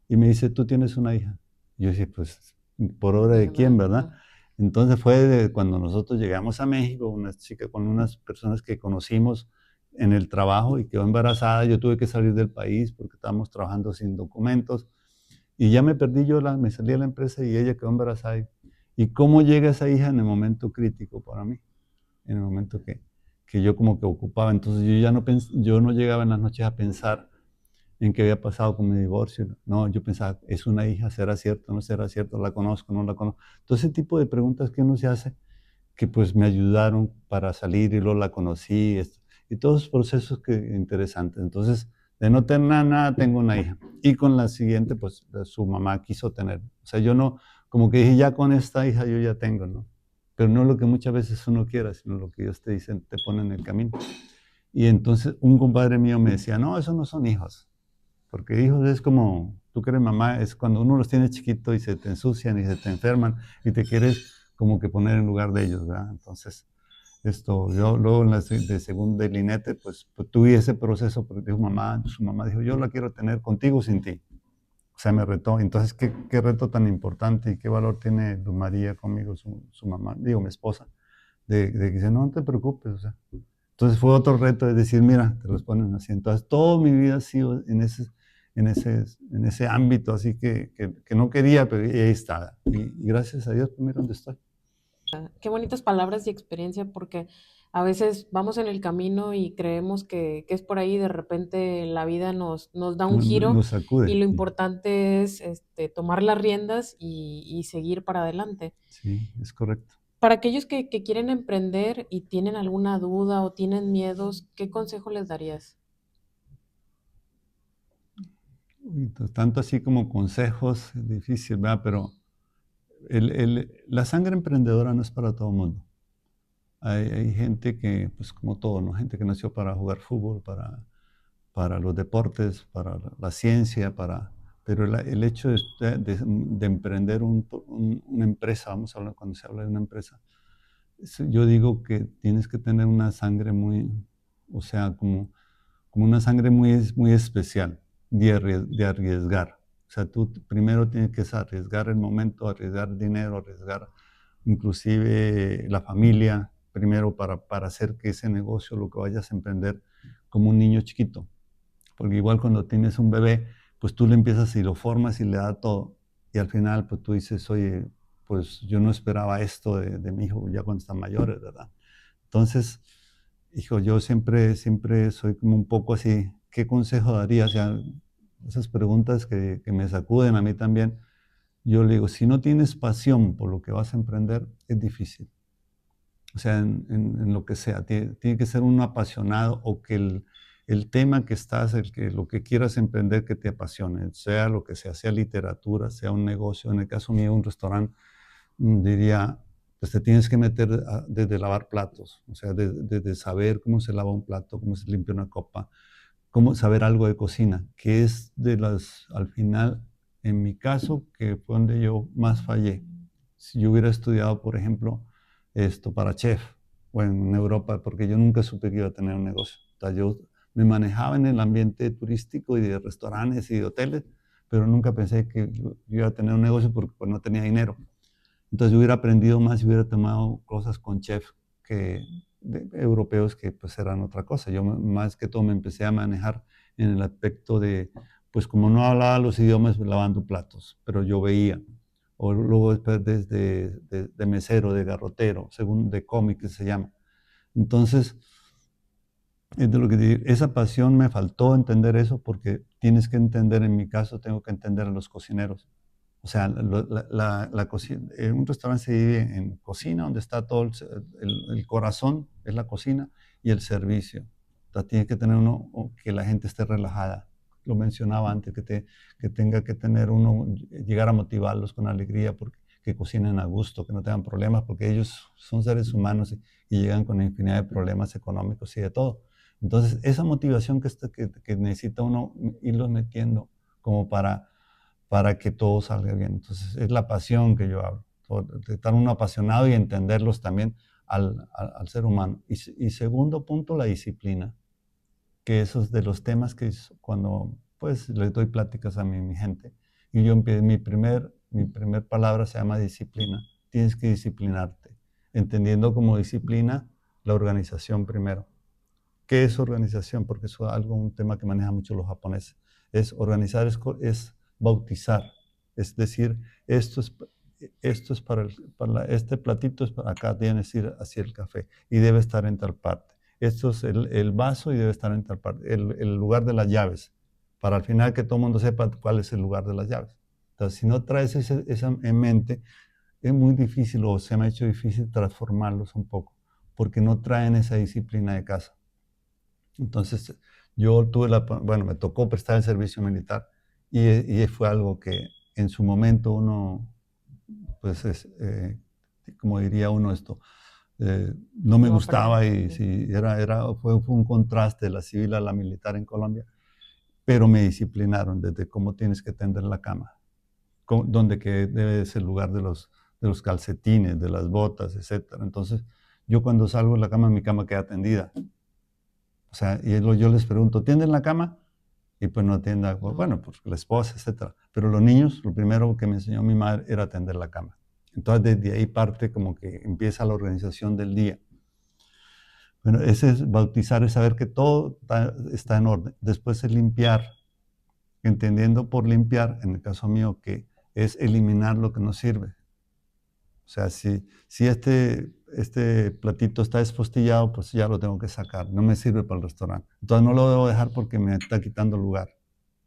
y me dice, tú tienes una hija. Y yo dije, pues, ¿por obra de quién, verdad? Entonces fue cuando nosotros llegamos a México, una chica con unas personas que conocimos en el trabajo y quedó embarazada. Yo tuve que salir del país porque estábamos trabajando sin documentos. Y ya me perdí me salí de la empresa y ella quedó embarazada. ¿Y cómo llega esa hija en el momento crítico para mí? En el momento que yo como que ocupaba. Entonces yo no llegaba en las noches a pensar en qué había pasado con mi divorcio. No, yo pensaba, es una hija, ¿será cierto? ¿No será cierto? ¿La conozco? ¿No la conozco? Todo ese tipo de preguntas que uno se hace que pues me ayudaron para salir y luego la conocí, y todos los procesos interesantes. Entonces, de no tener nada, tengo una hija. Y con la siguiente, pues su mamá quiso tener. O sea, yo no, como que dije, ya con esta hija yo ya tengo, ¿no? Pero no lo que muchas veces uno quiera, sino lo que Dios te dice, te pone en el camino. Y entonces un compadre mío me decía, no, esos no son hijos. Porque hijos es como, tú que eres mamá, es cuando uno los tiene chiquitos y se te ensucian y se te enferman y te quieres como que poner en lugar de ellos, ¿verdad? Entonces, yo luego en de segundo de Linete, pues tuve ese proceso, porque dijo su mamá dijo, yo la quiero tener contigo o sin ti. O sea, me retó. Entonces, qué reto tan importante y qué valor tiene Luz María conmigo, su mamá, digo, mi esposa, de que dice, no te preocupes, o sea. Entonces fue otro reto de decir, mira, te los ponen así. Entonces, toda mi vida ha sido en ese ámbito, así que no quería, pero ahí está. Y gracias a Dios, pues mira dónde estoy. Qué bonitas palabras y experiencia, porque a veces vamos en el camino y creemos que es por ahí, de repente la vida nos da un giro Nos y sacude. lo importante es tomar las riendas y seguir para adelante. Sí, es correcto. Para aquellos que quieren emprender y tienen alguna duda o tienen miedos, ¿qué consejo les darías? Tanto así como consejos, es difícil, ¿verdad? Pero la sangre emprendedora no es para todo el mundo. Hay gente que, pues como todo, ¿no? Gente que nació para jugar fútbol, para los deportes, para la ciencia, pero el hecho de emprender una empresa, vamos a hablar cuando se habla de una empresa, yo digo que tienes que tener una sangre muy, o sea, como una sangre muy especial de arriesgar. O sea, tú primero tienes que arriesgar el momento, arriesgar dinero, arriesgar inclusive la familia, primero para hacer que ese negocio, lo que vayas a emprender, como un niño chiquito. Porque igual cuando tienes un bebé, pues tú le empiezas y lo formas y le da todo. Y al final, pues tú dices, oye, pues yo no esperaba esto de mi hijo ya cuando están mayores, ¿verdad? Entonces, hijo, yo siempre soy como un poco así, ¿qué consejo daría? O sea, esas preguntas que me sacuden a mí también, yo le digo, si no tienes pasión por lo que vas a emprender, es difícil. O sea, en lo que sea, tiene que ser un apasionado o que el tema que estás, lo que quieras emprender que te apasione, sea lo que sea literatura, sea un negocio, en el caso mío, un restaurante, diría, pues te tienes que meter desde lavar platos, o sea, desde saber cómo se lava un plato, cómo se limpia una copa, cómo saber algo de cocina, que es al final, en mi caso, que fue donde yo más fallé. Si yo hubiera estudiado, por ejemplo, esto para chef o en Europa, porque yo nunca supe que iba a tener un negocio. O sea, yo me manejaba en el ambiente turístico y de restaurantes y de hoteles, pero nunca pensé que yo iba a tener un negocio porque pues, no tenía dinero. Entonces yo hubiera aprendido más y hubiera tomado cosas con chefs europeos que pues eran otra cosa. Yo más que todo me empecé a manejar en el aspecto de, pues como no hablaba los idiomas, lavando platos, pero yo veía. O luego después de mesero, de garrotero, según de cómic que se llama. Entonces, es de lo que digo, esa pasión me faltó entender eso porque tienes que entender, en mi caso, tengo que entender a los cocineros. O sea, la cocina, un restaurante se divide en cocina, donde está todo el corazón, es la cocina, y el servicio. Entonces, tiene que tener uno que la gente esté relajada. Lo mencionaba antes, que tenga que tener uno, llegar a motivarlos con alegría, porque, que cocinen a gusto, que no tengan problemas, porque ellos son seres humanos y llegan con infinidad de problemas económicos y de todo. Entonces, esa motivación que necesita uno irlos metiendo como para que todo salga bien. Entonces, es la pasión que yo hablo, de estar uno apasionado y entenderlos también al ser humano. Y segundo punto, la disciplina, que esos de los temas que cuando pues les doy pláticas a mi gente, y yo empiezo, mi primer palabra se llama disciplina. Tienes que disciplinarte, entendiendo como disciplina la organización primero. ¿Qué es organización? Porque eso es un tema que manejan mucho los japoneses. Organizar es bautizar, es decir, esto es este platito es para acá, tiene que ir hacia el café y debe estar en tal parte. Esto es el vaso y debe estar en tal parte. El lugar de las llaves, para al final que todo el mundo sepa cuál es el lugar de las llaves. Entonces, si no traes eso en mente, es muy difícil o se me ha hecho difícil transformarlos un poco, porque no traen esa disciplina de casa. Entonces, yo tuve bueno, me tocó prestar el servicio militar y fue algo que en su momento uno, pues, como diría uno esto, no me Lo gustaba aprende, y sí. sí, fue un contraste de la civil a la militar en Colombia, pero me disciplinaron desde cómo tienes que tender la cama, dónde que debe ser el lugar de los calcetines, de las botas, etc. Entonces, yo cuando salgo de la cama, mi cama queda tendida. O sea, y yo les pregunto, ¿tienden la cama? Y pues no atienda, No. bueno, pues la esposa, etc. Pero los niños, lo primero que me enseñó mi madre era tender la cama. Entonces, desde ahí parte como que empieza la organización del día. Bueno, ese es bautizar, es saber que todo está en orden. Después es limpiar, entendiendo por limpiar, en el caso mío, que es eliminar lo que no sirve. O sea, si este platito está despostillado, pues ya lo tengo que sacar. No me sirve para el restaurante. Entonces no lo debo dejar porque me está quitando lugar.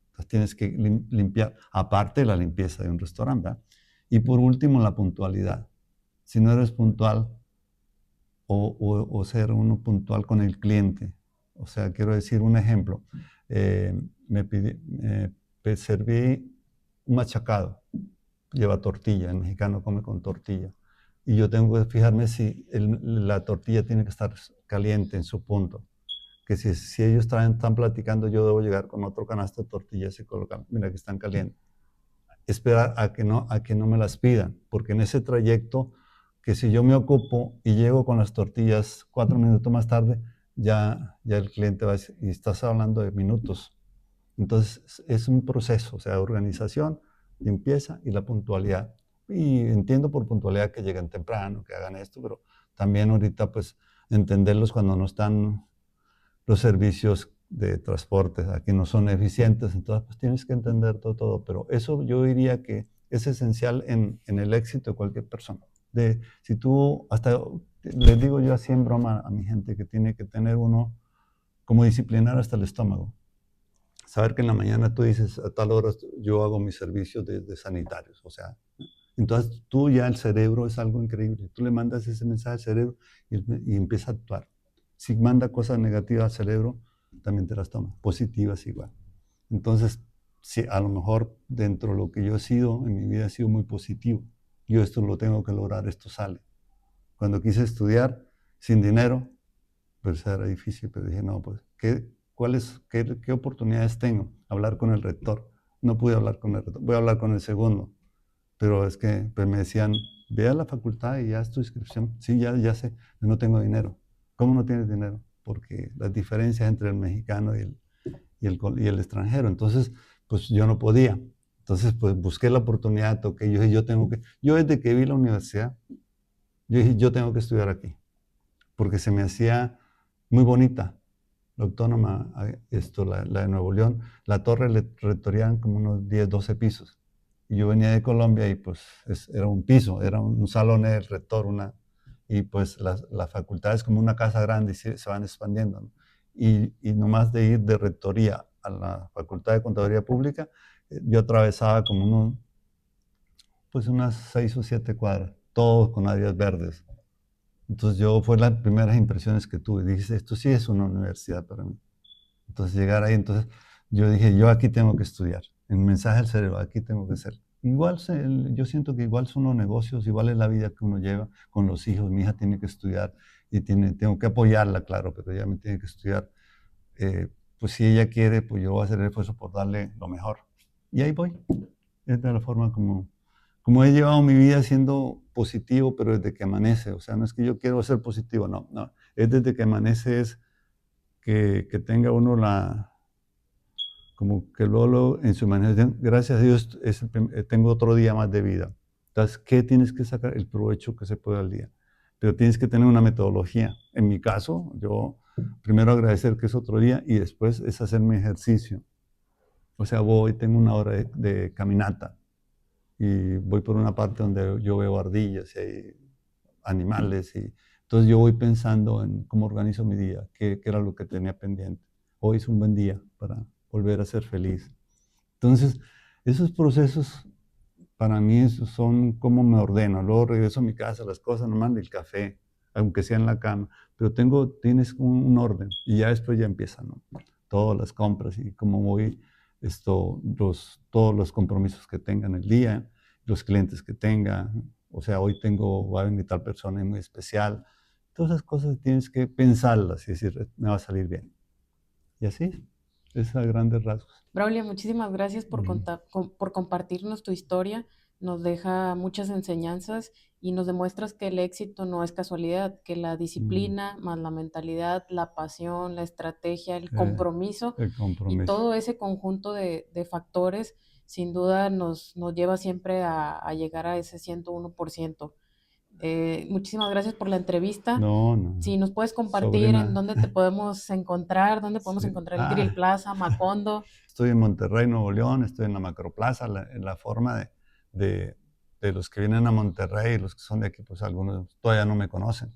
Entonces tienes que limpiar, aparte de la limpieza de un restaurante, ¿verdad? Y por último, la puntualidad. Si no eres puntual o ser uno puntual con el cliente. O sea, quiero decir un ejemplo. Serví un machacado, lleva tortilla, el mexicano come con tortilla. Y yo tengo que fijarme si la tortilla tiene que estar caliente en su punto. Que si ellos están platicando, yo debo llegar con otro canasto de tortillas y colocar, mira que están calientes. Esperar a que no me las pidan, porque en ese trayecto, que si yo me ocupo y llego con las tortillas 4 minutos más tarde, ya el cliente va a decir, y estás hablando de minutos. Entonces es un proceso, o sea, organización, limpieza y la puntualidad. Y entiendo por puntualidad que lleguen temprano, que hagan esto, pero también ahorita pues entenderlos cuando no están los servicios de transporte aquí no son eficientes, entonces pues tienes que entender todo. Pero eso yo diría que es esencial en el éxito de cualquier persona. Si tú, hasta les digo yo así en broma a mi gente que tiene que tener uno como disciplinar hasta el estómago. Saber que en la mañana tú dices, a tal hora yo hago mis servicios de sanitarios, o sea, entonces tú ya el cerebro es algo increíble. Tú le mandas ese mensaje al cerebro y empieza a actuar. Si manda cosas negativas al cerebro, también te las toma. Positivas igual. Entonces, si a lo mejor dentro de lo que yo he sido, en mi vida he sido muy positivo. Yo esto lo tengo que lograr, esto sale. Cuando quise estudiar sin dinero, pues era difícil, pero dije, no, pues, ¿qué oportunidades tengo? Hablar con el rector. No pude hablar con el rector, voy a hablar con el segundo. Pero es que pues me decían, ve a la facultad y ya es tu inscripción. Sí, ya sé, no tengo dinero. ¿Cómo no tienes dinero? Porque las diferencias entre el mexicano y el extranjero. Entonces, pues yo no podía. Entonces, pues busqué la oportunidad, toqué. Yo dije, yo desde que vi la universidad, yo dije, yo tengo que estudiar aquí. Porque se me hacía muy bonita la autónoma, la de Nuevo León. La torre rectorial como unos 10, 12 pisos. Y yo venía de Colombia y pues era un piso, era un salón del rector, y pues la facultad es como una casa grande y se van expandiendo, ¿no? Y nomás de ir de rectoría a la Facultad de Contaduría Pública, yo atravesaba como pues unas 6 o 7 cuadras, todos con áreas verdes. Entonces fue las primeras impresiones que tuve. Dije, esto sí es una universidad para mí. Entonces llegar ahí, entonces yo dije, yo aquí tengo que estudiar. En mensaje al cerebro, aquí tengo que ser. Igual yo siento que igual son los negocios, igual es la vida que uno lleva con los hijos. Mi hija tiene que estudiar y tengo que apoyarla, claro, pero ella me tiene que estudiar. Pues si ella quiere, pues yo voy a hacer el esfuerzo por darle lo mejor. Y ahí voy. Es de la forma como he llevado mi vida siendo positivo, pero desde que amanece. O sea, no es que yo quiero ser positivo, no. Es desde que amanece es que tenga uno como que luego en su imaginación, gracias a Dios, tengo otro día más de vida. Entonces, ¿qué tienes que sacar? El provecho que se puede al día. Pero tienes que tener una metodología. En mi caso, yo primero agradecer que es otro día y después es hacer mi ejercicio. O sea, tengo una hora de caminata y voy por una parte donde yo veo ardillas y hay animales. Entonces yo voy pensando en cómo organizo mi día, qué era lo que tenía pendiente. Hoy es un buen día para volver a ser feliz. Entonces, esos procesos Para mí eso son como me ordeno. Luego regreso a mi casa, las cosas nomás del café, aunque sea en la cama. Pero tienes un orden y ya después ya empiezan, ¿no? Todas las compras y como voy, todos los compromisos que tenga en el día, los clientes que tenga. O sea, hoy va a venir tal persona muy especial. Todas esas cosas tienes que pensarlas y decir, me va a salir bien. Y así, es a grandes rasgos. Braulio, muchísimas gracias por, Mm, por compartirnos tu historia. Nos deja muchas enseñanzas y nos demuestras que el éxito no es casualidad, que la mm, disciplina, más la mentalidad, la pasión, la estrategia, el eh, compromiso el y compromiso. todo ese conjunto de factores sin duda nos lleva siempre a llegar a ese 101%. Muchísimas gracias por la entrevista. No, no, Si nos puedes compartir en sobrina. dónde te podemos encontrar, dónde podemos Sí. encontrar el Grill Plaza, Macondo. Estoy en Monterrey, Nuevo León, estoy en la Macroplaza. La forma de, de los que vienen a Monterrey, los que son de aquí, pues algunos todavía no me conocen,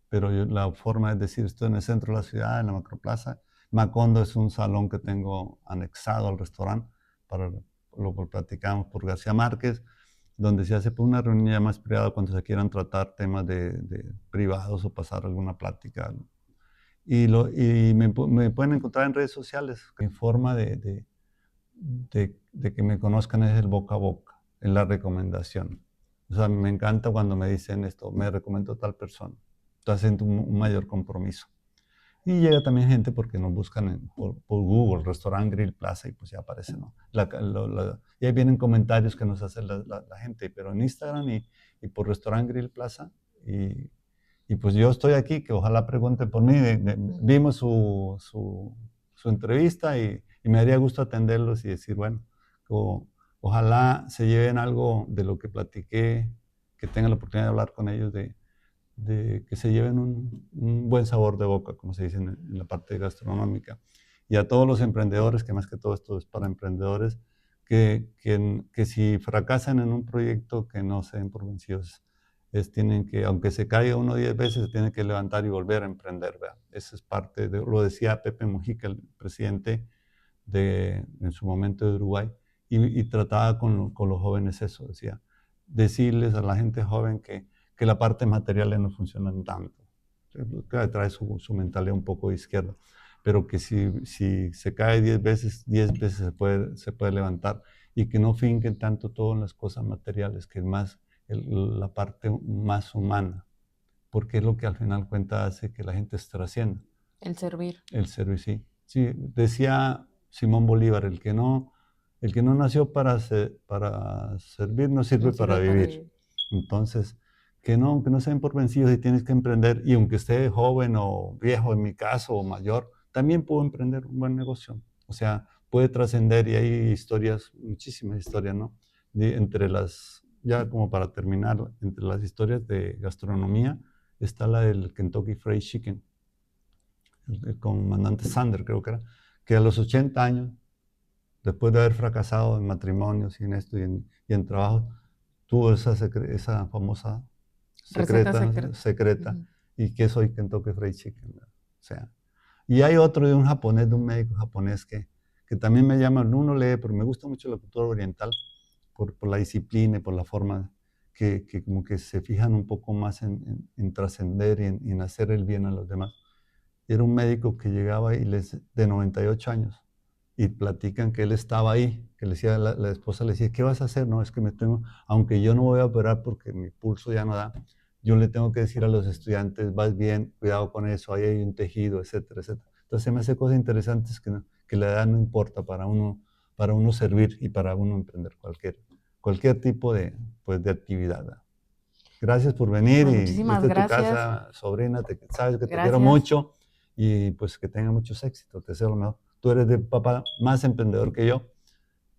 pero la forma es decir, estoy en el centro de la ciudad, en la Macroplaza. Macondo es un salón que tengo anexado al restaurante, para lo que platicamos por García Márquez, donde se hace pues, una reunión ya más privada cuando se quieran tratar temas de privados o pasar alguna plática. Y me pueden encontrar en redes sociales. Mi forma de que me conozcan es el boca a boca, es la recomendación. O sea, me encanta cuando me dicen esto, me recomiendo tal persona. Entonces siento un mayor compromiso. Y llega también gente porque nos buscan por Google, Restaurant Grill Plaza, y pues ya aparece, ¿no? Y ahí vienen comentarios que nos hace la gente, pero en Instagram y por Restaurant Grill Plaza. Y pues yo estoy aquí, que ojalá pregunten por mí. Vimos su entrevista y me daría gusto atenderlos y decir, bueno, ojalá se lleven algo de lo que platiqué, que tengan la oportunidad de hablar con ellos, de que se lleven un buen sabor de boca, como se dice en la parte gastronómica. Y a todos los emprendedores, que más que todo esto es para emprendedores, que si fracasan en un proyecto, que no se den por vencidos. Tienen que, aunque se caiga uno 10 veces, se tiene que levantar y volver a emprender, ¿verdad? Eso es parte lo decía Pepe Mujica, el presidente en su momento de Uruguay, y trataba con los jóvenes eso, decía, decirles a la gente joven que la parte material no funciona tanto. Claro, trae su mentalidad un poco de izquierda, pero que si se cae 10 veces, 10 veces se puede levantar, y que no finquen tanto todo en las cosas materiales, que es más la parte más humana, porque es lo que al final cuenta hace que la gente se trascienda. El servir. El servicio, sí. Sí, decía Simón Bolívar, el que no nació para servir no sirve No para sirve para vivir. vivir. Entonces, que no se den por vencidos y tienes que emprender, y aunque esté joven o viejo en mi caso o mayor, también puedo emprender un buen negocio. O sea, puede trascender, y hay historias, muchísimas historias, ¿no? Ya como para terminar, entre las historias de gastronomía está la del Kentucky Fried Chicken, el comandante Sander creo que era, que a los 80 años, después de haber fracasado en matrimonios y en esto y en trabajo, tuvo esa famosa Receta secreta, secreta. secreta, Ujú. y que es hoy Kentucky Fried Chicken, ¿no? O sea, y hay otro de un japonés, de un médico japonés que también me llama, uno lee, pero me gusta mucho la cultura oriental por la disciplina y por la forma que como que se fijan un poco más en trascender y en hacer el bien a los demás. Era un médico que llegaba de 98 años, y platican que él estaba ahí, que le decía, la esposa le decía, ¿qué vas a hacer? No, es que aunque yo no voy a operar porque mi pulso ya no da, yo le tengo que decir a los estudiantes, vas bien, cuidado con eso, ahí hay un tejido, etcétera, etcétera. Entonces se me hace cosas interesantes que la edad no importa para uno servir y para uno emprender cualquier tipo pues, de actividad, ¿verdad? Gracias por venir, Pues y muchísimas esta es tu gracias. casa, sobrina, sabes que te quiero Gracias. mucho, y pues que tenga muchos éxitos, te deseo lo mejor. Tú eres de papá más emprendedor que yo,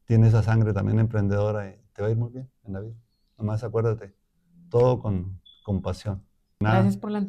tienes esa sangre también emprendedora, y te va a ir muy bien en la vida. Nomás acuérdate, todo con pasión. Nada. Gracias por la